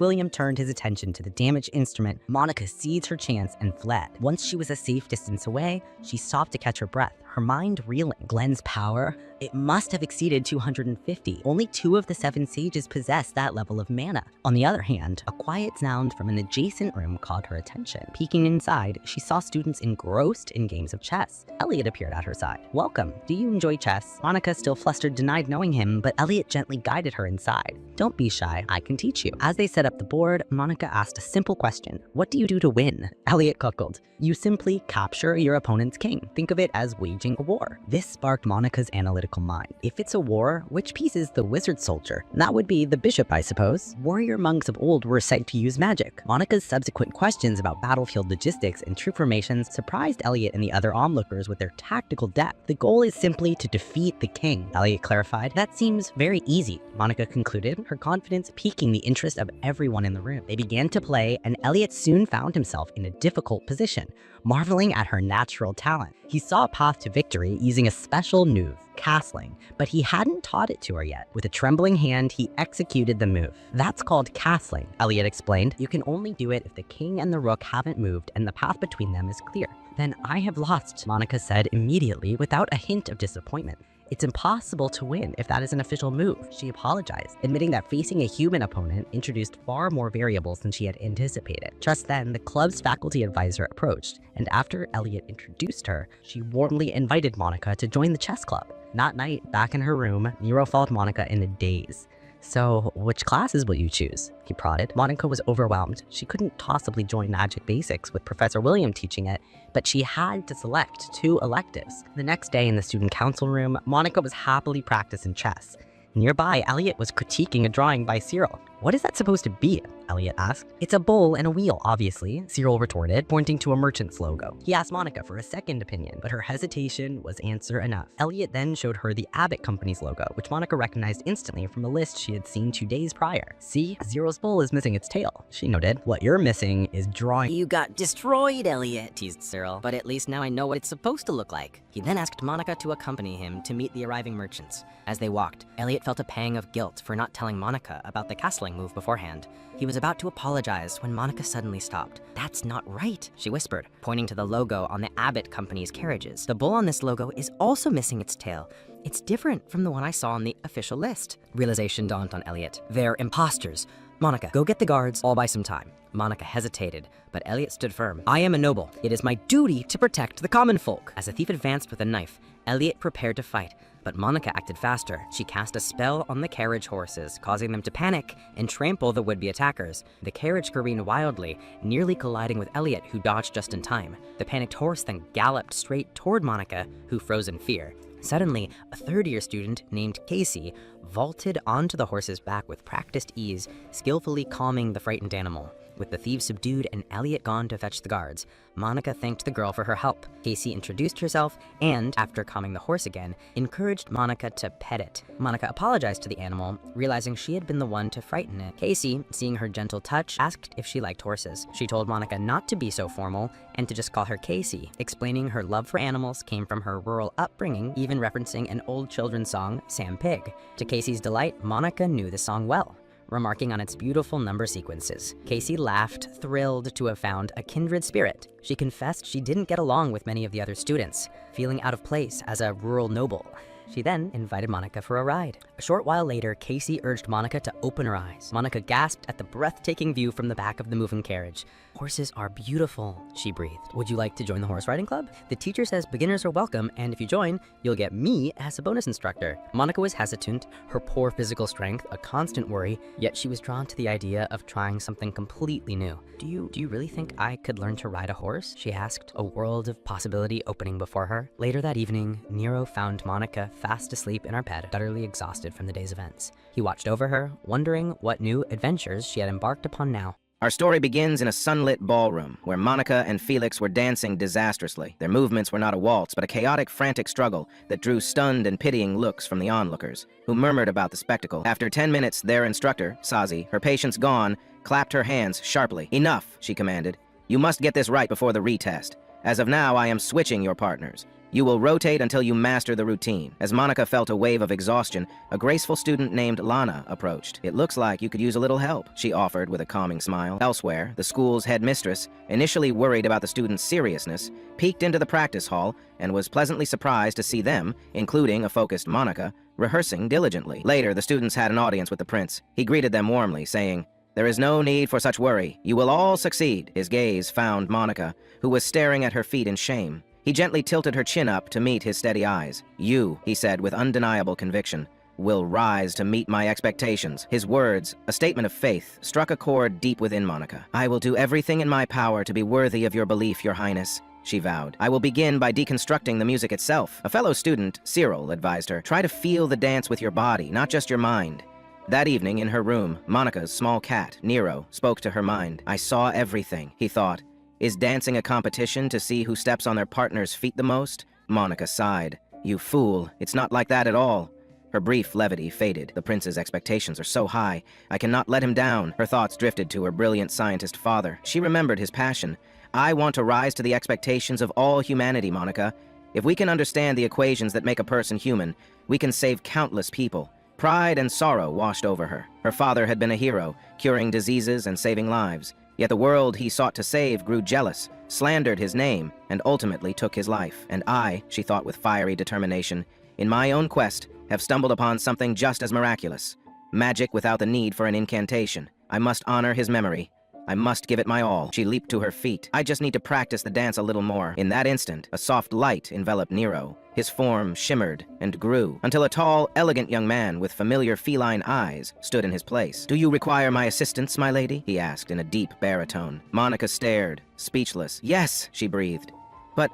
William turned his attention to the damaged instrument, Monica seized her chance and fled. Once she was a safe distance away, she stopped to catch her breath, her mind reeling. Glenn's power? It must have exceeded 250. Only 2 of the 7 sages possessed that level of mana. On the other hand, a quiet sound from an adjacent room caught her attention. Peeking inside, she saw students engrossed in games of chess. Elliot appeared at her side. Welcome. Do you enjoy chess? Monica, still flustered, denied knowing him, but Elliot gently guided her inside. Don't be shy. I can teach you. As they set up the board, Monica asked a simple question. What do you do to win? Elliot chuckled. You simply capture your opponent's king. Think of it as waging a war. This sparked Monica's analytical mind. If it's a war, which piece is the wizard soldier? That would be the bishop, I suppose. Warrior monks of old were said to use magic. Monica's subsequent questions about battlefield logistics and troop formations surprised Elliot and the other onlookers with their tactical depth. The goal is simply to defeat the king, Elliot clarified. That seems very easy, Monica concluded, her confidence piquing the interest of everyone in the room. They began to play, and Elliot soon found himself in a difficult position, marveling at her natural talent. He saw a path to victory using a special move, castling, but he hadn't taught it to her yet. With a trembling hand, he executed the move. That's called castling, Elliot explained. You can only do it if the king and the rook haven't moved and the path between them is clear. Then I have lost, Monica said immediately without a hint of disappointment. It's impossible to win if that is an official move, she apologized, admitting that facing a human opponent introduced far more variables than she had anticipated. Just then, the club's faculty advisor approached, and after Elliot introduced her, she warmly invited Monica to join the chess club. That night, back in her room, Nero followed Monica in a daze. So, which classes will you choose? He prodded. Monica was overwhelmed. She couldn't possibly join Magic Basics with Professor William teaching it, but she had to select 2 electives. The next day in the student council room, Monica was happily practicing chess. Nearby, Elliot was critiquing a drawing by Cyril. What is that supposed to be? Elliot asked. It's a bowl and a wheel, obviously, Cyril retorted, pointing to a merchant's logo. He asked Monica for a second opinion, but her hesitation was answer enough. Elliot then showed her the Abbott Company's logo, which Monica recognized instantly from the list she had seen 2 days prior. See, Cyril's bowl is missing its tail, she noted. What you're missing is drawing. You got destroyed, Elliot, teased Cyril, but at least now I know what it's supposed to look like. He then asked Monica to accompany him to meet the arriving merchants. As they walked, Elliot felt a pang of guilt for not telling Monica about the castling move beforehand. He was about to apologize when Monica suddenly stopped. That's not right, she whispered, pointing to the logo on the Abbott Company's carriages. The bull on this logo is also missing its tail. It's different from the one I saw on the official list. Realization dawned on Elliot. They're imposters. Monica, go get the guards, I'll buy some time. Monica hesitated, but Elliot stood firm. I am a noble. It is my duty to protect the common folk. As the thief advanced with a knife, Elliot prepared to fight, but Monica acted faster. She cast a spell on the carriage horses, causing them to panic and trample the would-be attackers. The carriage careened wildly, nearly colliding with Elliot, who dodged just in time. The panicked horse then galloped straight toward Monica, who froze in fear. Suddenly, a third-year student named Casey vaulted onto the horse's back with practiced ease, skillfully calming the frightened animal. With the thieves subdued and Elliot gone to fetch the guards, Monica thanked the girl for her help. Casey introduced herself and, after calming the horse again, encouraged Monica to pet it. Monica apologized to the animal, realizing she had been the one to frighten it. Casey, seeing her gentle touch, asked if she liked horses. She told Monica not to be so formal and to just call her Casey, explaining her love for animals came from her rural upbringing, even referencing an old children's song, Sam Pig. To Casey's delight, Monica knew the song well, remarking on its beautiful number sequences. Casey laughed, thrilled to have found a kindred spirit. She confessed she didn't get along with many of the other students, feeling out of place as a rural noble. She then invited Monica for a ride. A short while later, Casey urged Monica to open her eyes. Monica gasped at the breathtaking view from the back of the moving carriage. Horses are beautiful, she breathed. Would you like to join the horse riding club? The teacher says beginners are welcome, and if you join, you'll get me as a bonus instructor. Monica was hesitant, her poor physical strength a constant worry, yet she was drawn to the idea of trying something completely new. Do you really think I could learn to ride a horse? She asked, a world of possibility opening before her. Later that evening, Nero found Monica fast asleep in her bed, utterly exhausted from the day's events. He watched over her, wondering what new adventures she had embarked upon now. Our story begins in a sunlit ballroom, where Monica and Felix were dancing disastrously. Their movements were not a waltz, but a chaotic, frantic struggle that drew stunned and pitying looks from the onlookers, who murmured about the spectacle. After 10 minutes, their instructor, Sazi, her patience gone, clapped her hands sharply. Enough, she commanded. You must get this right before the retest. As of now, I am switching your partners. You will rotate until you master the routine. As Monica felt a wave of exhaustion, a graceful student named Lana approached. It looks like you could use a little help, she offered with a calming smile. Elsewhere, the school's headmistress, initially worried about the students' seriousness, peeked into the practice hall and was pleasantly surprised to see them, including a focused Monica, rehearsing diligently. Later, the students had an audience with the prince. He greeted them warmly, saying, "There is no need for such worry. You will all succeed." His gaze found Monica, who was staring at her feet in shame. He gently tilted her chin up to meet his steady eyes. "You," he said with undeniable conviction, "will rise to meet my expectations." His words, a statement of faith, struck a chord deep within Monica. "I will do everything in my power to be worthy of your belief, Your Highness," she vowed. "I will begin by deconstructing the music itself." A fellow student, Cyril, advised her, "Try to feel the dance with your body, not just your mind." That evening, in her room, Monica's small cat, Nero, spoke to her mind. "I saw everything," he thought. "Is dancing a competition to see who steps on their partner's feet the most?" Monica sighed. "You fool, it's not like that at all." Her brief levity faded. "The prince's expectations are so high. I cannot let him down." Her thoughts drifted to her brilliant scientist father. She remembered his passion. "I want to rise to the expectations of all humanity, Monica. If we can understand the equations that make a person human, we can save countless people." Pride and sorrow washed over her. Her father had been a hero, curing diseases and saving lives. Yet the world he sought to save grew jealous, slandered his name, and ultimately took his life. And I, she thought with fiery determination, in my own quest, have stumbled upon something just as miraculous. Magic without the need for an incantation. I must honor his memory. I must give it my all. She leaped to her feet. I just need to practice the dance a little more. In that instant, a soft light enveloped Nero. His form shimmered and grew until a tall, elegant young man with familiar feline eyes stood in his place. "Do you require my assistance, my lady?" he asked in a deep baritone. Monica stared, speechless. "Yes," she breathed. "But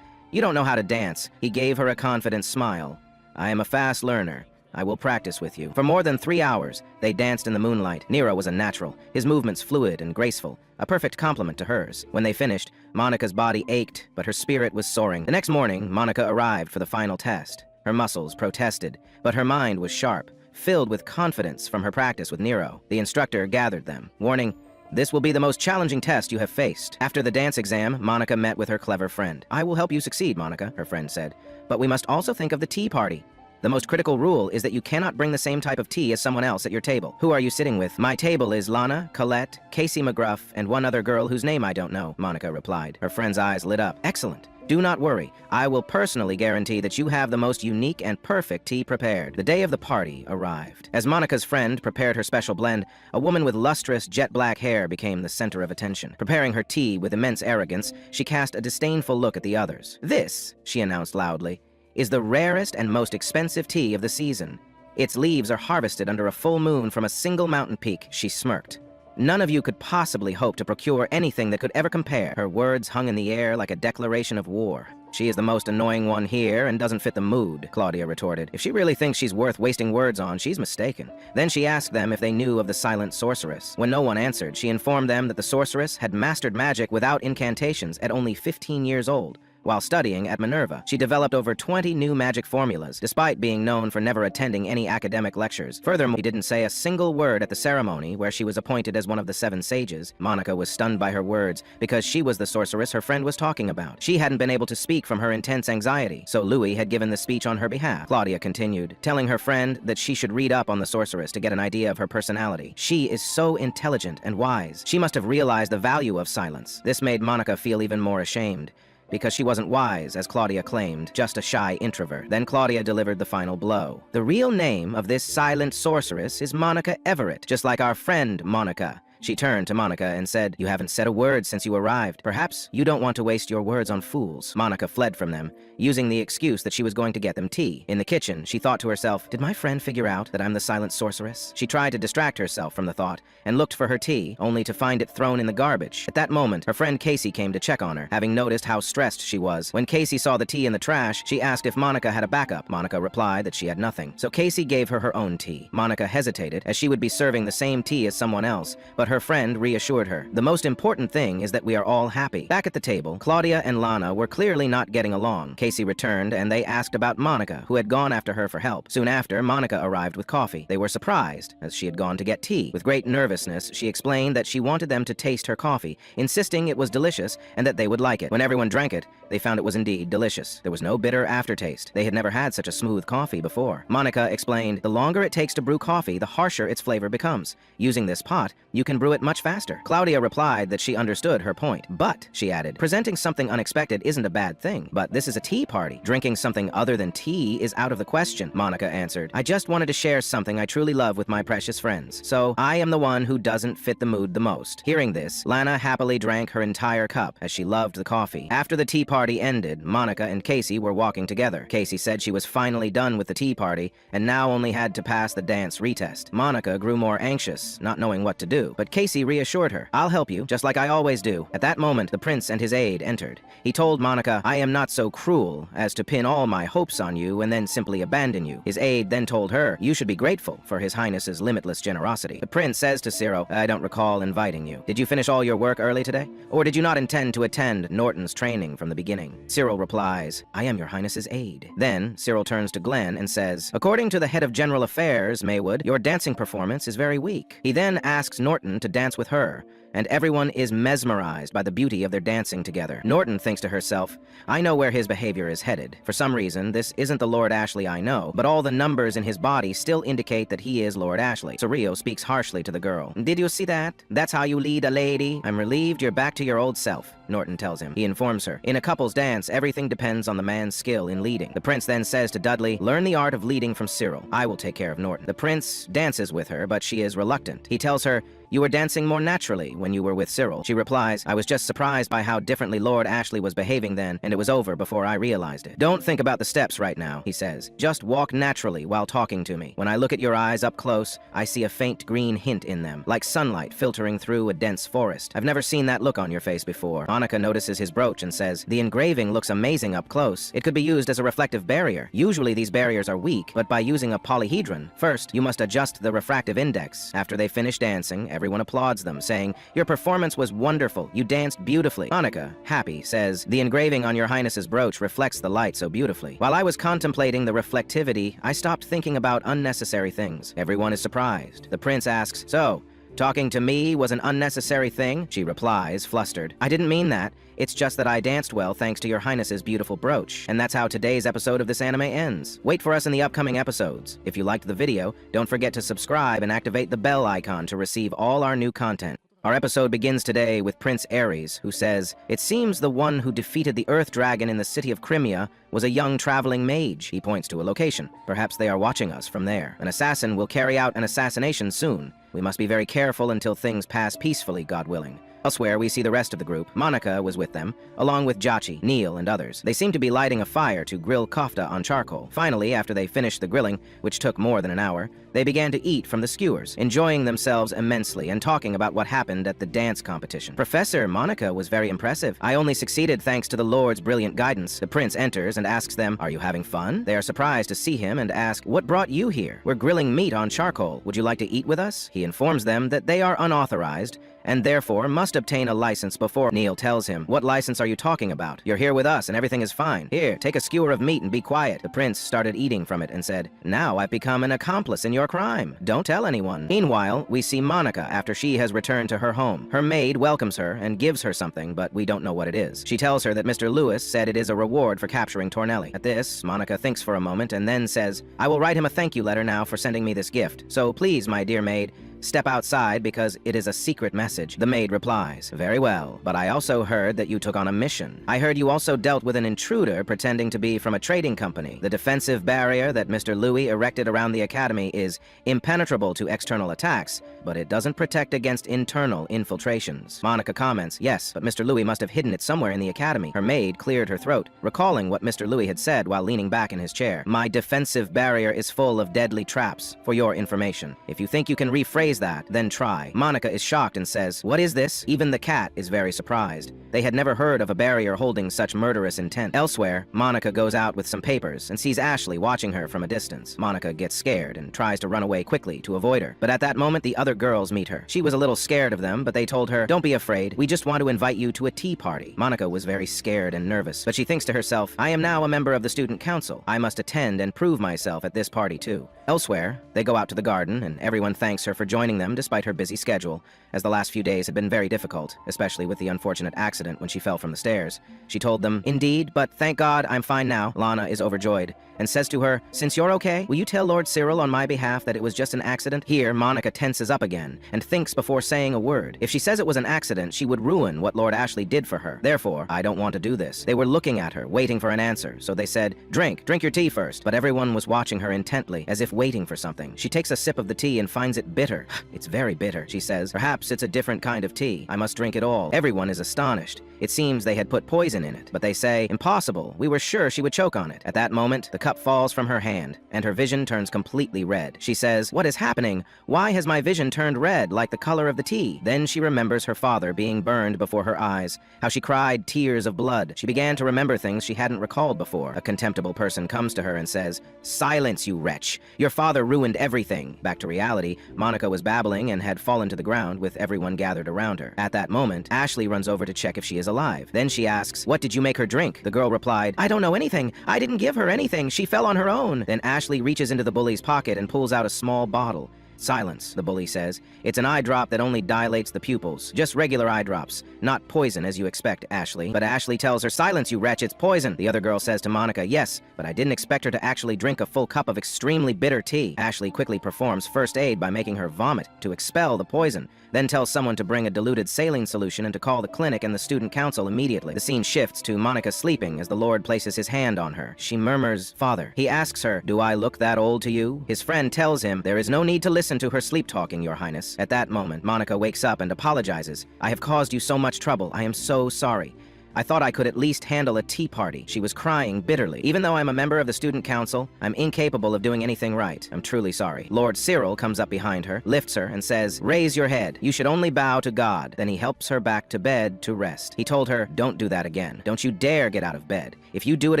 you don't know how to dance." He gave her a confident smile. "I am a fast learner. I will practice with you." For more than 3 hours, they danced in the moonlight. Nero was a natural, his movements fluid and graceful, a perfect complement to hers. When they finished, Monica's body ached, but her spirit was soaring. The next morning, Monica arrived for the final test. Her muscles protested, but her mind was sharp, filled with confidence from her practice with Nero. The instructor gathered them, warning, "This will be the most challenging test you have faced." After the dance exam, Monica met with her clever friend. "I will help you succeed, Monica," her friend said, "but we must also think of the tea party. The most critical rule is that you cannot bring the same type of tea as someone else at your table." "Who are you sitting with?" "My table is Lana, Colette, Casey McGruff, and one other girl whose name I don't know," Monica replied. Her friend's eyes lit up. "Excellent. Do not worry, I will personally guarantee that you have the most unique and perfect tea prepared. The day of the party arrived. As Monika's friend prepared her special blend, a woman with lustrous, jet-black hair became the center of attention. Preparing her tea with immense arrogance, she cast a disdainful look at the others. "This," she announced loudly, "is the rarest and most expensive tea of the season. Its leaves are harvested under a full moon from a single mountain peak." She smirked. "None of you could possibly hope to procure anything that could ever compare." Her words hung in the air like a declaration of war. "She is the most annoying one here and doesn't fit the mood," Claudia retorted. "If she really thinks she's worth wasting words on, she's mistaken." Then she asked them if they knew of the silent sorceress. When no one answered, she informed them that the sorceress had mastered magic without incantations at only 15 years old. While studying at Minerva, she developed over 20 new magic formulas, despite being known for never attending any academic lectures. Furthermore, she didn't say a single word at the ceremony where she was appointed as one of the 7 sages. Monika was stunned by her words, because she was the sorceress her friend was talking about. She hadn't been able to speak from her intense anxiety, so Louis had given the speech on her behalf. Claudia continued, telling her friend that she should read up on the sorceress to get an idea of her personality. "She is so intelligent and wise. She must have realized the value of silence." This made Monika feel even more ashamed, because she wasn't wise, as Claudia claimed, just a shy introvert. Then Claudia delivered the final blow. "The real name of this silent sorceress is Monika Everett, just like our friend Monika." She turned to Monika and said, "You haven't said a word since you arrived. Perhaps you don't want to waste your words on fools." Monika fled from them, using the excuse that she was going to get them tea. In the kitchen, she thought to herself, "Did my friend figure out that I'm the silent sorceress?" She tried to distract herself from the thought and looked for her tea, only to find it thrown in the garbage. At that moment, her friend Casey came to check on her, having noticed how stressed she was. When Casey saw the tea in the trash, she asked if Monika had a backup. Monika replied that she had nothing. So Casey gave her her own tea. Monika hesitated, as she would be serving the same tea as someone else, but her friend reassured her. "The most important thing is that we are all happy." Back at the table, Claudia and Lana were clearly not getting along. Casey returned, and they asked about Monika, who had gone after her for help. Soon after, Monika arrived with coffee. They were surprised, as she had gone to get tea. With great nervousness, she explained that she wanted them to taste her coffee, insisting it was delicious and that they would like it. When everyone drank it, they found it was indeed delicious. There was no bitter aftertaste. They had never had such a smooth coffee before. Monika explained, "The longer it takes to brew coffee, the harsher its flavor becomes. Using this pot, you can brew it much faster." Claudia replied that she understood her point. "But," she added, "presenting something unexpected isn't a bad thing. But this is a tea party. Drinking something other than tea is out of the question." Monika answered, "I just wanted to share something I truly love with my precious friends. So I am the one who doesn't fit the mood the most." Hearing this, Lana happily drank her entire cup, as she loved the coffee. After the tea party ended, Monika and Casey were walking together. Casey said she was finally done with the tea party, and now only had to pass the dance retest. Monika grew more anxious, not knowing what to do, but Casey reassured her. "I'll help you, just like I always do." At that moment, the prince and his aide entered. He told Monika, "I am not so cruel as to pin all my hopes on you and then simply abandon you." His aide then told her, "You should be grateful for His Highness's limitless generosity." The prince says to Cyril, "I don't recall inviting you. Did you finish all your work early today? Or did you not intend to attend Norton's training from the beginning?" Cyril replies, "I am your Highness's aide." Then Cyril turns to Glenn and says, "According to the head of general affairs, Maywood, your dancing performance is very weak." He then asks Norton to dance with her, and everyone is mesmerized by the beauty of their dancing together. Norton thinks to herself, "I know where his behavior is headed. For some reason, this isn't the Lord Ashley I know, but all the numbers in his body still indicate that he is Lord Ashley." Sorreo speaks harshly to the girl. "Did you see that? That's how you lead a lady? I'm relieved you're back to your old self," Norton tells him. He informs her, "In a couple's dance, everything depends on the man's skill in leading." The prince then says to Dudley, "Learn the art of leading from Cyril. I will take care of Norton." The prince dances with her, but she is reluctant. He tells her, "You were dancing more naturally when you were with Cyril." She replies, "I was just surprised by how differently Lord Ashley was behaving then, and it was over before I realized it." "Don't think about the steps right now," he says. "Just walk naturally while talking to me. When I look at your eyes up close, I see a faint green hint in them, like sunlight filtering through a dense forest. I've never seen that look on your face before." Monika notices his brooch and says, "The engraving looks amazing up close. It could be used as a reflective barrier. Usually these barriers are weak, but by using a polyhedron, first you must adjust the refractive index. After they finish dancing, everyone applauds them, saying, 'Your performance was wonderful. You danced beautifully.'" Monika, happy, says, "The engraving on your Highness's brooch reflects the light so beautifully." While I was contemplating the reflectivity, I stopped thinking about unnecessary things. Everyone is surprised. The prince asks, "So, talking to me was an unnecessary thing?" She replies, flustered, "I didn't mean that. It's just that I danced well thanks to your Highness's beautiful brooch." And that's how today's episode of this anime ends. Wait for us in the upcoming episodes. If you liked the video, don't forget to subscribe and activate the bell icon to receive all our new content. Our episode begins today with Prince Ares, who says, "It seems the one who defeated the Earth Dragon in the city of Crimea was a young traveling mage." He points to a location. Perhaps they are watching us from there. An assassin will carry out an assassination soon. We must be very careful until things pass peacefully, God willing. Elsewhere, we see the rest of the group. Monica was with them, along with Jachi, Neil, and others. They seem to be lighting a fire to grill kofta on charcoal. Finally, after they finished the grilling, which took more than an hour, they began to eat from the skewers, enjoying themselves immensely and talking about what happened at the dance competition. Professor Monica was very impressive. "I only succeeded thanks to the Lord's brilliant guidance." The prince enters and asks them, "Are you having fun?" They are surprised to see him and ask, "What brought you here?" "We're grilling meat on charcoal. Would you like to eat with us?" He informs them that they are unauthorized and therefore must obtain a license before. Neil tells him, "What license are you talking about? You're here with us and everything is fine. Here, take a skewer of meat and be quiet." The prince started eating from it and said, "Now I've become an accomplice in your crime. Don't tell anyone." Meanwhile, we see Monica after she has returned to her home. Her maid welcomes her and gives her something, but we don't know what it is. She tells her that Mr. Lewis said it is a reward for capturing Tornelli. At this, Monica thinks for a moment and then says, "I will write him a thank you letter now for sending me this gift. So please, my dear maid, step outside because it is a secret message." The maid replies, "Very well, but I also heard that you took on a mission. I heard you also dealt with an intruder pretending to be from a trading company. The defensive barrier that Mr. Louis erected around the academy is impenetrable to external attacks, but it doesn't protect against internal infiltrations." Monica comments, "Yes, but Mr. Louis must have hidden it somewhere in the academy." Her maid cleared her throat, recalling what Mr. Louis had said while leaning back in his chair. "My defensive barrier is full of deadly traps, for your information. If you think you can rephrase that, then try." Monica is shocked and says, "What is this?" Even the cat is very surprised. They had never heard of a barrier holding such murderous intent. Elsewhere, Monica goes out with some papers and sees Ashley watching her from a distance. Monica gets scared and tries to run away quickly to avoid her. But at that moment, the other girls meet her. She was a little scared of them, but they told her, "Don't be afraid. We just want to invite you to a tea party." Monica was very scared and nervous, but she thinks to herself, "I am now a member of the student council. I must attend and prove myself at this party too." Elsewhere, they go out to the garden and everyone thanks her for joining them despite her busy schedule, as the last few days had been very difficult, especially with the unfortunate accident when she fell from the stairs. She told them, "Indeed, but thank God I'm fine now." Lana is overjoyed and says to her, "Since you're okay, will you tell Lord Cyril on my behalf that it was just an accident?" Here, Monica tenses up again and thinks before saying a word. If she says it was an accident, she would ruin what Lord Ashley did for her. Therefore, I don't want to do this. They were looking at her, waiting for an answer, so they said, Drink your tea first." But everyone was watching her intently, as if waiting for something. She takes a sip of the tea and finds it bitter. "It's very bitter," she says. "Perhaps it's a different kind of tea. I must drink it all." Everyone is astonished. It seems they had put poison in it, but they say, "Impossible. We were sure she would choke on it." At that moment, the cup falls from her hand, and her vision turns completely red. She says, "What is happening? Why has my vision turned red like the color of the tea?" Then she remembers her father being burned before her eyes, how she cried tears of blood. She began to remember things she hadn't recalled before. A contemptible person comes to her and says, "Silence, you wretch. Your father ruined everything." Back to reality, Monica was babbling and had fallen to the ground with everyone gathered around her. At that moment, Ashley runs over to check if she is alive. Then she asks, "What did you make her drink?" The girl replied, "I don't know anything. I didn't give her anything. She fell on her own." Then Ashley reaches into the bully's pocket and pulls out a small bottle. "Silence," the bully says. "It's an eye drop that only dilates the pupils. Just regular eye drops. Not poison as you expect, Ashley." But Ashley tells her, "Silence, you wretch, it's poison." The other girl says to Monica, "Yes, but I didn't expect her to actually drink a full cup of extremely bitter tea." Ashley quickly performs first aid by making her vomit to expel the poison, then tells someone to bring a diluted saline solution and to call the clinic and the student council immediately. The scene shifts to Monica sleeping as the Lord places his hand on her. She murmurs, "Father." He asks her, "Do I look that old to you?" His friend tells him, "There is no need to listen to her sleep-talking, Your Highness." At that moment, Monica wakes up and apologizes. "I have caused you so much trouble. I am so sorry. I thought I could at least handle a tea party." She was crying bitterly. "Even though I'm a member of the student council, I'm incapable of doing anything right. I'm truly sorry." Lord Cyril comes up behind her, lifts her, and says, "Raise your head. You should only bow to God." Then he helps her back to bed to rest. He told her, "Don't do that again. Don't you dare get out of bed. If you do it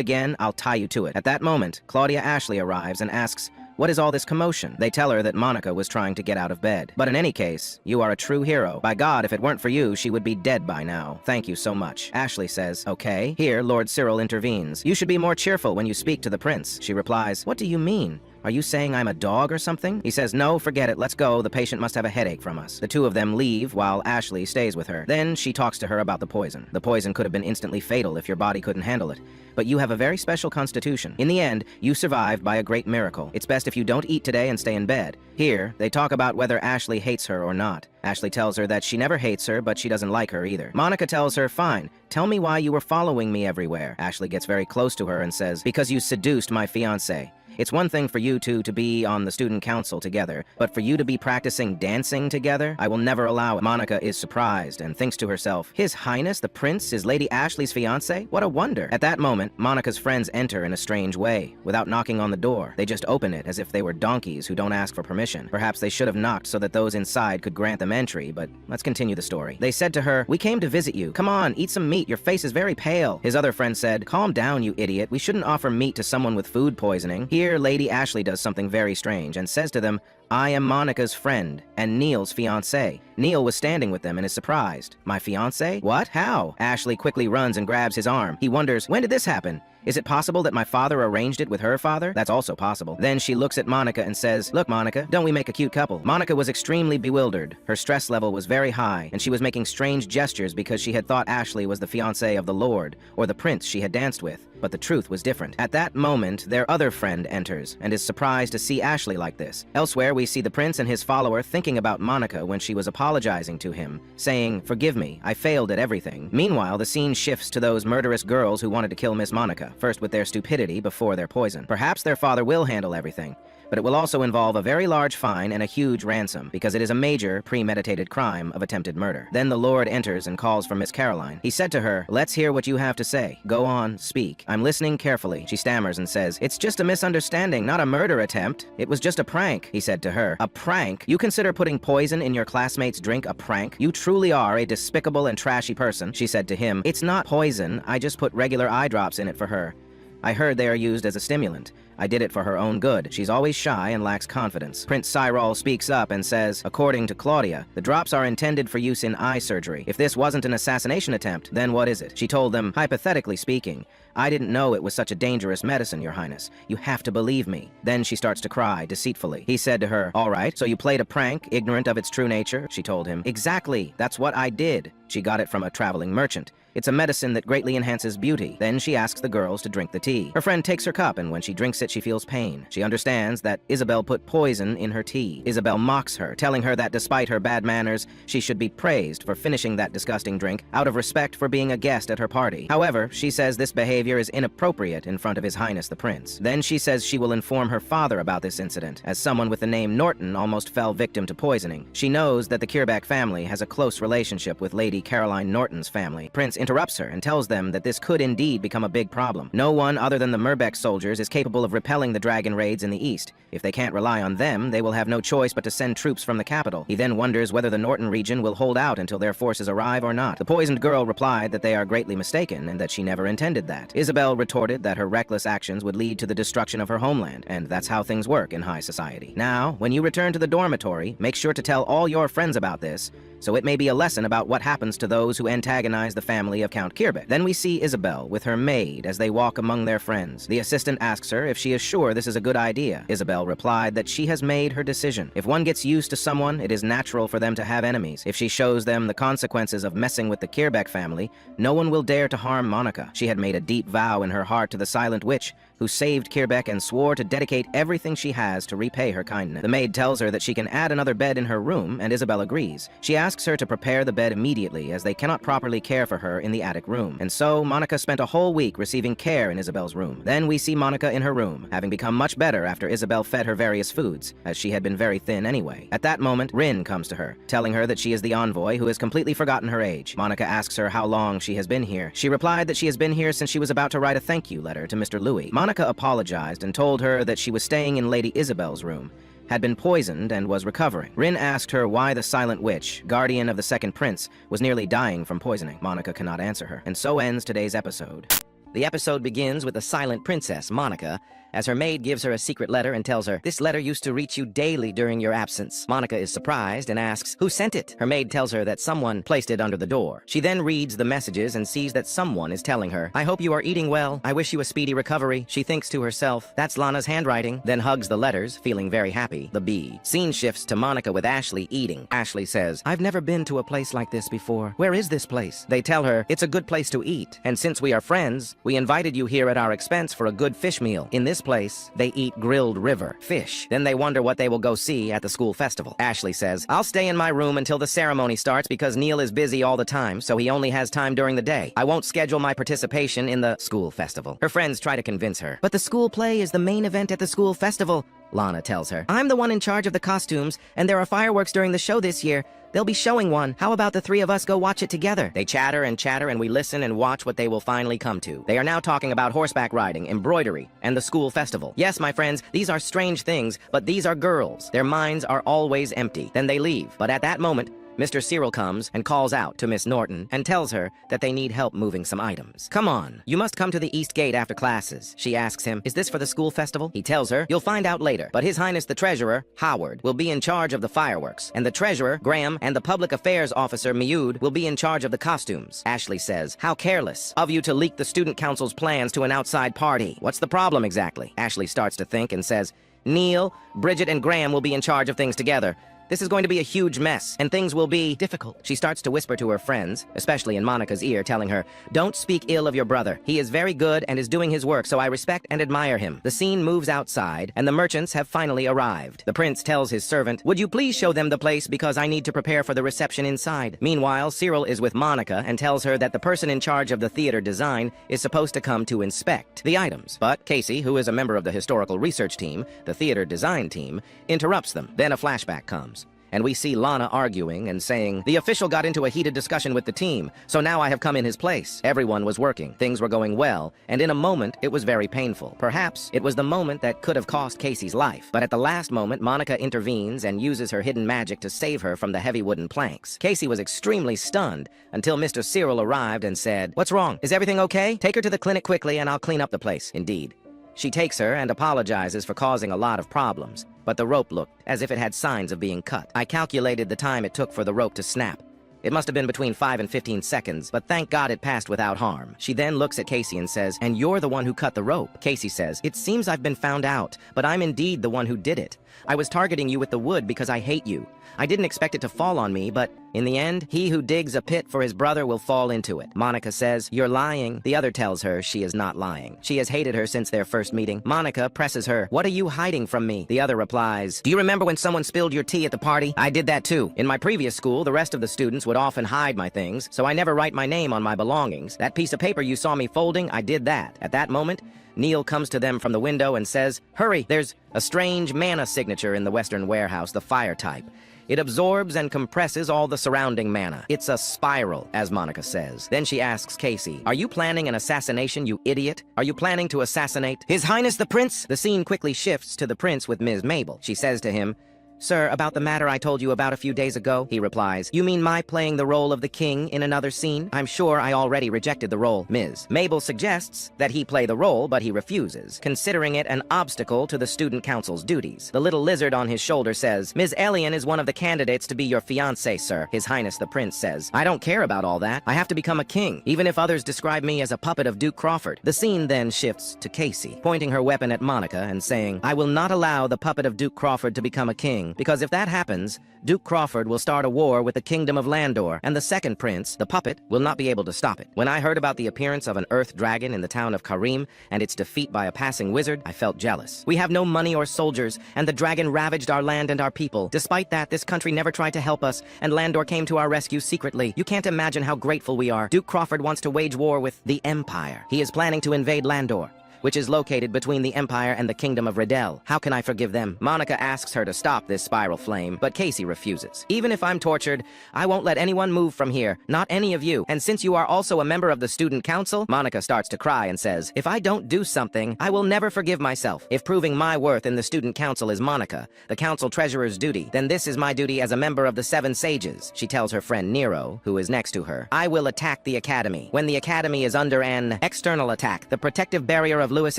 again, I'll tie you to it." At that moment, Claudia Ashley arrives and asks, "What is all this commotion?" They tell her that Monica was trying to get out of bed. "But in any case, you are a true hero. By God, if it weren't for you, she would be dead by now. Thank you so much." Ashley says, "Okay." Here, Lord Cyril intervenes. "You should be more cheerful when you speak to the prince." She replies, "What do you mean? Are you saying I'm a dog or something? He says, no, forget it, let's go, the patient must have a headache from us. The two of them leave while Ashley stays with her. Then she talks to her about the poison. The poison could have been instantly fatal if your body couldn't handle it. But you have a very special constitution. In the end, you survived by a great miracle. It's best if you don't eat today and stay in bed. Here, they talk about whether Ashley hates her or not. Ashley tells her that she never hates her, but she doesn't like her either. Monica tells her, fine, tell me why you were following me everywhere. Ashley gets very close to her and says, because you seduced my fiancé. It's one thing for you two to be on the student council together, but for you to be practicing dancing together, I will never allow it. Monica is surprised and thinks to herself, His Highness the Prince is Lady Ashley's fiancé? What a wonder. At that moment, Monica's friends enter in a strange way, without knocking on the door. They just open it as if they were donkeys who don't ask for permission. Perhaps they should have knocked so that those inside could grant them entry, but let's continue the story. They said to her, we came to visit you. Come on, eat some meat. Your face is very pale. His other friend said, calm down, you idiot. We shouldn't offer meat to someone with food poisoning. Here, Lady Ashley does something very strange and says to them, I am Monica's friend and Neil's fiancé. Neil was standing with them and is surprised. My fiancé? What? How? Ashley quickly runs and grabs his arm. He wonders, when did this happen? Is it possible that my father arranged it with her father? That's also possible. Then she looks at Monica and says, look, Monica, don't we make a cute couple? Monica was extremely bewildered. Her stress level was very high, and she was making strange gestures because she had thought Ashley was the fiancé of the Lord, or the prince she had danced with. But the truth was different. At that moment, their other friend enters and is surprised to see Ashley like this. Elsewhere, we see the prince and his follower thinking about Monica when she was apologizing to him, saying, forgive me, I failed at everything. Meanwhile, the scene shifts to those murderous girls who wanted to kill Miss Monica, first with their stupidity before their poison. Perhaps their father will handle everything, but it will also involve a very large fine and a huge ransom, because it is a major, premeditated crime of attempted murder. Then the Lord enters and calls for Miss Caroline. He said to her, let's hear what you have to say. Go on, speak. I'm listening carefully. She stammers and says, it's just a misunderstanding, not a murder attempt. It was just a prank. He said to her, a prank? You consider putting poison in your classmate's drink a prank? You truly are a despicable and trashy person. She said to him, it's not poison. I just put regular eye drops in it for her. I heard they are used as a stimulant. I did it for her own good. She's always shy and lacks confidence. Prince Cyril speaks up and says, according to Claudia, the drops are intended for use in eye surgery. If this wasn't an assassination attempt, then what is it? She told them, hypothetically speaking, I didn't know it was such a dangerous medicine, Your Highness. You have to believe me. Then she starts to cry, deceitfully. He said to her, all right, so you played a prank, ignorant of its true nature? She told him, exactly, that's what I did. She got it from a traveling merchant. It's a medicine that greatly enhances beauty. Then she asks the girls to drink the tea. Her friend takes her cup, and when she drinks it, she feels pain. She understands that Isabel put poison in her tea. Isabel mocks her, telling her that despite her bad manners, she should be praised for finishing that disgusting drink out of respect for being a guest at her party. However, she says this behavior is inappropriate in front of His Highness the Prince. Then she says she will inform her father about this incident, as someone with the name Norton almost fell victim to poisoning. She knows that the Kirbeck family has a close relationship with Lady Caroline Norton's family. Prince interrupts her and tells them that this could indeed become a big problem. No one other than the Mirbeck soldiers is capable of repelling the dragon raids in the east. If they can't rely on them, they will have no choice but to send troops from the capital. He then wonders whether the Norton region will hold out until their forces arrive or not. The poisoned girl replied that they are greatly mistaken and that she never intended that. Isabel retorted that her reckless actions would lead to the destruction of her homeland, and that's how things work in high society. Now, when you return to the dormitory, make sure to tell all your friends about this, so it may be a lesson about what happens to those who antagonize the family of Count Kirbeck. Then we see Isabel with her maid as they walk among their friends. The assistant asks her if she is sure this is a good idea. Isabel replied that she has made her decision. If one gets used to someone, it is natural for them to have enemies. If she shows them the consequences of messing with the Kirbeck family, no one will dare to harm Monica. She had made a deep vow in her heart to the Silent Witch, who saved Kirbeck and swore to dedicate everything she has to repay her kindness. The maid tells her that she can add another bed in her room, and Isabel agrees. She asks her to prepare the bed immediately, as they cannot properly care for her in the attic room. And so, Monica spent a whole week receiving care in Isabel's room. Then we see Monica in her room, having become much better after Isabel fed her various foods, as she had been very thin anyway. At that moment, Rin comes to her, telling her that she is the envoy who has completely forgotten her age. Monica asks her how long she has been here. She replied that she has been here since she was about to write a thank you letter to Mr. Louis. Monica apologized and told her that she was staying in Lady Isabel's room, had been poisoned and was recovering. Rin asked her why the Silent Witch, guardian of the second prince, was nearly dying from poisoning. Monica cannot answer her. And so ends today's episode. The episode begins with the silent princess, Monica, as her maid gives her a secret letter and tells her, "This letter used to reach you daily during your absence." Monica is surprised and asks, "Who sent it?" Her maid tells her that someone placed it under the door. She then reads the messages and sees that someone is telling her, "I hope you are eating well. I wish you a speedy recovery." She thinks to herself, "That's Lana's handwriting," then hugs the letters, feeling very happy. The B. Scene shifts to Monica with Ashley eating. Ashley says, "I've never been to a place like this before. Where is this place?" They tell her, "It's a good place to eat, and since we are friends, we invited you here at our expense for a good fish meal. In this place, they eat grilled river fish." Then they wonder what they will go see at the school festival. Ashley says, "I'll stay in my room until the ceremony starts because Neil is busy all the time, so he only has time during the day. I won't schedule my participation in the school festival." Her friends try to convince her. "But the school play is the main event at the school festival," Lana tells her. "I'm the one in charge of the costumes, and there are fireworks during the show this year. They'll be showing one. How about the three of us go watch it together?" They chatter, and we listen and watch what they will finally come to. They are now talking about horseback riding, embroidery, and the school festival. Yes, my friends, these are strange things, but these are girls. Their minds are always empty. Then they leave. But at that moment, Mr. Cyril comes and calls out to Miss Norton and tells her that they need help moving some items. "Come on, you must come to the East Gate after classes." She asks him, "Is this for the school festival?" He tells her, "You'll find out later, but His Highness the Treasurer, Howard, will be in charge of the fireworks, and the Treasurer, Graham, and the Public Affairs Officer, Miud, will be in charge of the costumes." Ashley says, "How careless of you to leak the Student Council's plans to an outside party. What's the problem exactly?" Ashley starts to think and says, "Neil, Bridget, and Graham will be in charge of things together. This is going to be a huge mess, and things will be difficult." She starts to whisper to her friends, especially in Monica's ear, telling her, "Don't speak ill of your brother. He is very good and is doing his work, so I respect and admire him." The scene moves outside, and the merchants have finally arrived. The prince tells his servant, "Would you please show them the place because I need to prepare for the reception inside." Meanwhile, Cyril is with Monica and tells her that the person in charge of the theater design is supposed to come to inspect the items. But Casey, who is a member of the historical research team, the theater design team, interrupts them. Then a flashback comes, and we see Lana arguing and saying, "The official got into a heated discussion with the team, so now I have come in his place." Everyone was working, things were going well, and in a moment it was very painful. Perhaps it was the moment that could have cost Casey's life, but at the last moment Monica intervenes and uses her hidden magic to save her from the heavy wooden planks. Casey was extremely stunned until Mr. Cyril arrived and said, "What's wrong? Is everything okay? Take her to the clinic quickly and I'll clean up the place." Indeed. She takes her and apologizes for causing a lot of problems, but the rope looked as if it had signs of being cut. I calculated the time it took for the rope to snap. It must have been between 5 and 15 seconds, but thank God it passed without harm. She then looks at Casey and says, "And you're the one who cut the rope." Casey says, "It seems I've been found out, but I'm indeed the one who did it. I was targeting you with the wood because I hate you. I didn't expect it to fall on me, but in the end, he who digs a pit for his brother will fall into it." Monica says, "You're lying." The other tells her she is not lying. She has hated her since their first meeting. Monica presses her, "What are you hiding from me?" The other replies, "Do you remember when someone spilled your tea at the party? I did that too. In my previous school, the rest of the students would often hide my things, so I never write my name on my belongings. That piece of paper you saw me folding, I did that." At that moment, Neil comes to them from the window and says, "Hurry, there's a strange mana signature in the western warehouse, the fire type. It absorbs and compresses all the surrounding mana. It's a spiral," as Monica says. Then she asks Casey, "Are you planning an assassination, you idiot? Are you planning to assassinate His Highness the Prince?" The scene quickly shifts to the prince with Ms. Mabel. She says to him, "Sir, about the matter I told you about a few days ago?" He replies, "You mean my playing the role of the king in another scene? I'm sure I already rejected the role." Ms. Mabel suggests that he play the role, but he refuses, considering it an obstacle to the student council's duties. The little lizard on his shoulder says, "Ms. Elian is one of the candidates to be your fiancé, sir." His Highness the Prince says, "I don't care about all that. I have to become a king, even if others describe me as a puppet of Duke Crawford." The scene then shifts to Casey, pointing her weapon at Monica and saying, "I will not allow the puppet of Duke Crawford to become a king, because if that happens, Duke Crawford will start a war with the Kingdom of Landor, and the second prince, the puppet, will not be able to stop it." When I heard about the appearance of an earth dragon in the town of Harem and its defeat by a passing wizard, I felt jealous. We have no money or soldiers, and the dragon ravaged our land and our people. Despite that, this country never tried to help us, and Landor came to our rescue secretly. You can't imagine how grateful we are. Duke Crawford wants to wage war with the Empire. He is planning to invade Landor. which is located between the Empire and the Kingdom of Riddell. How can I forgive them? Monica asks her to stop this spiral flame, but Casey refuses. Even if I'm tortured, I won't let anyone move from here, not any of you. And since you are also a member of the student council, Monica starts to cry and says, if I don't do something, I will never forgive myself. If proving my worth in the student council is Monica, the council treasurer's duty, then this is my duty as a member of the Seven Sages. She tells her friend Nero, who is next to her, I will attack the academy. When the academy is under an external attack, the protective barrier of Lewis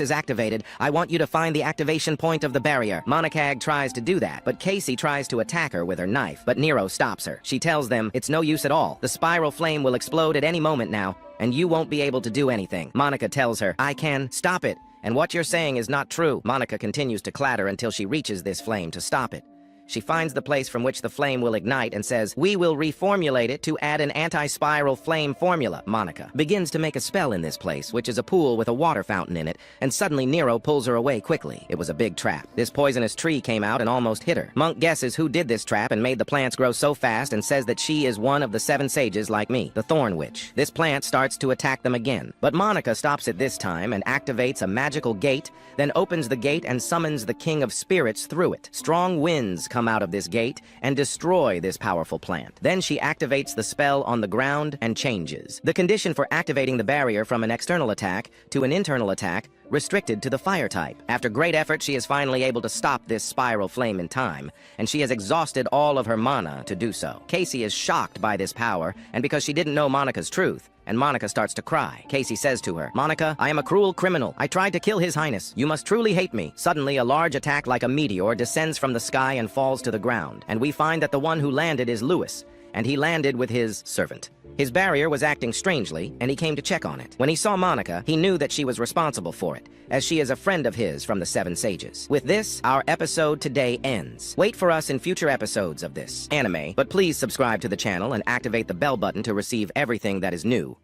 is activated. I want you to find the activation point of the barrier. Monica tries to do that, but Casey tries to attack her with her knife, but Nero stops her. She tells them it's no use at all. The spiral flame will explode at any moment now, and you won't be able to do anything. Monica tells her, I can stop it, and what you're saying is not true. Monica continues to clatter until she reaches this flame to stop it. She finds the place from which the flame will ignite and says, we will reformulate it to add an anti-spiral flame formula. Monica begins to make a spell in this place, which is a pool with a water fountain in it, and suddenly Nero pulls her away quickly. It was a big trap. This poisonous tree came out and almost hit her. Monk guesses who did this trap and made the plants grow so fast and says that she is one of the Seven Sages like me, the Thorn Witch. This plant starts to attack them again, but Monica stops it this time and activates a magical gate, then opens the gate and summons the King of Spirits through it. Strong winds come out of this gate and destroy this powerful plant. Then she activates the spell on the ground and changes. The condition for activating the barrier from an external attack to an internal attack restricted to the fire type. After great effort, she is finally able to stop this spiral flame in time, and she has exhausted all of her mana to do so. Casey is shocked by this power, and because she didn't know Monica's truth, and Monica starts to cry. Casey says to her, Monica, I am a cruel criminal. I tried to kill His Highness. You must truly hate me. Suddenly, a large attack like a meteor descends from the sky and falls to the ground, and we find that the one who landed is Lewis, and he landed with his servant. His barrier was acting strangely, and he came to check on it. When he saw Monica, he knew that she was responsible for it, as she is a friend of his from the Seven Sages. With this, our episode today ends. Wait for us in future episodes of this anime, but please subscribe to the channel and activate the bell button to receive everything that is new.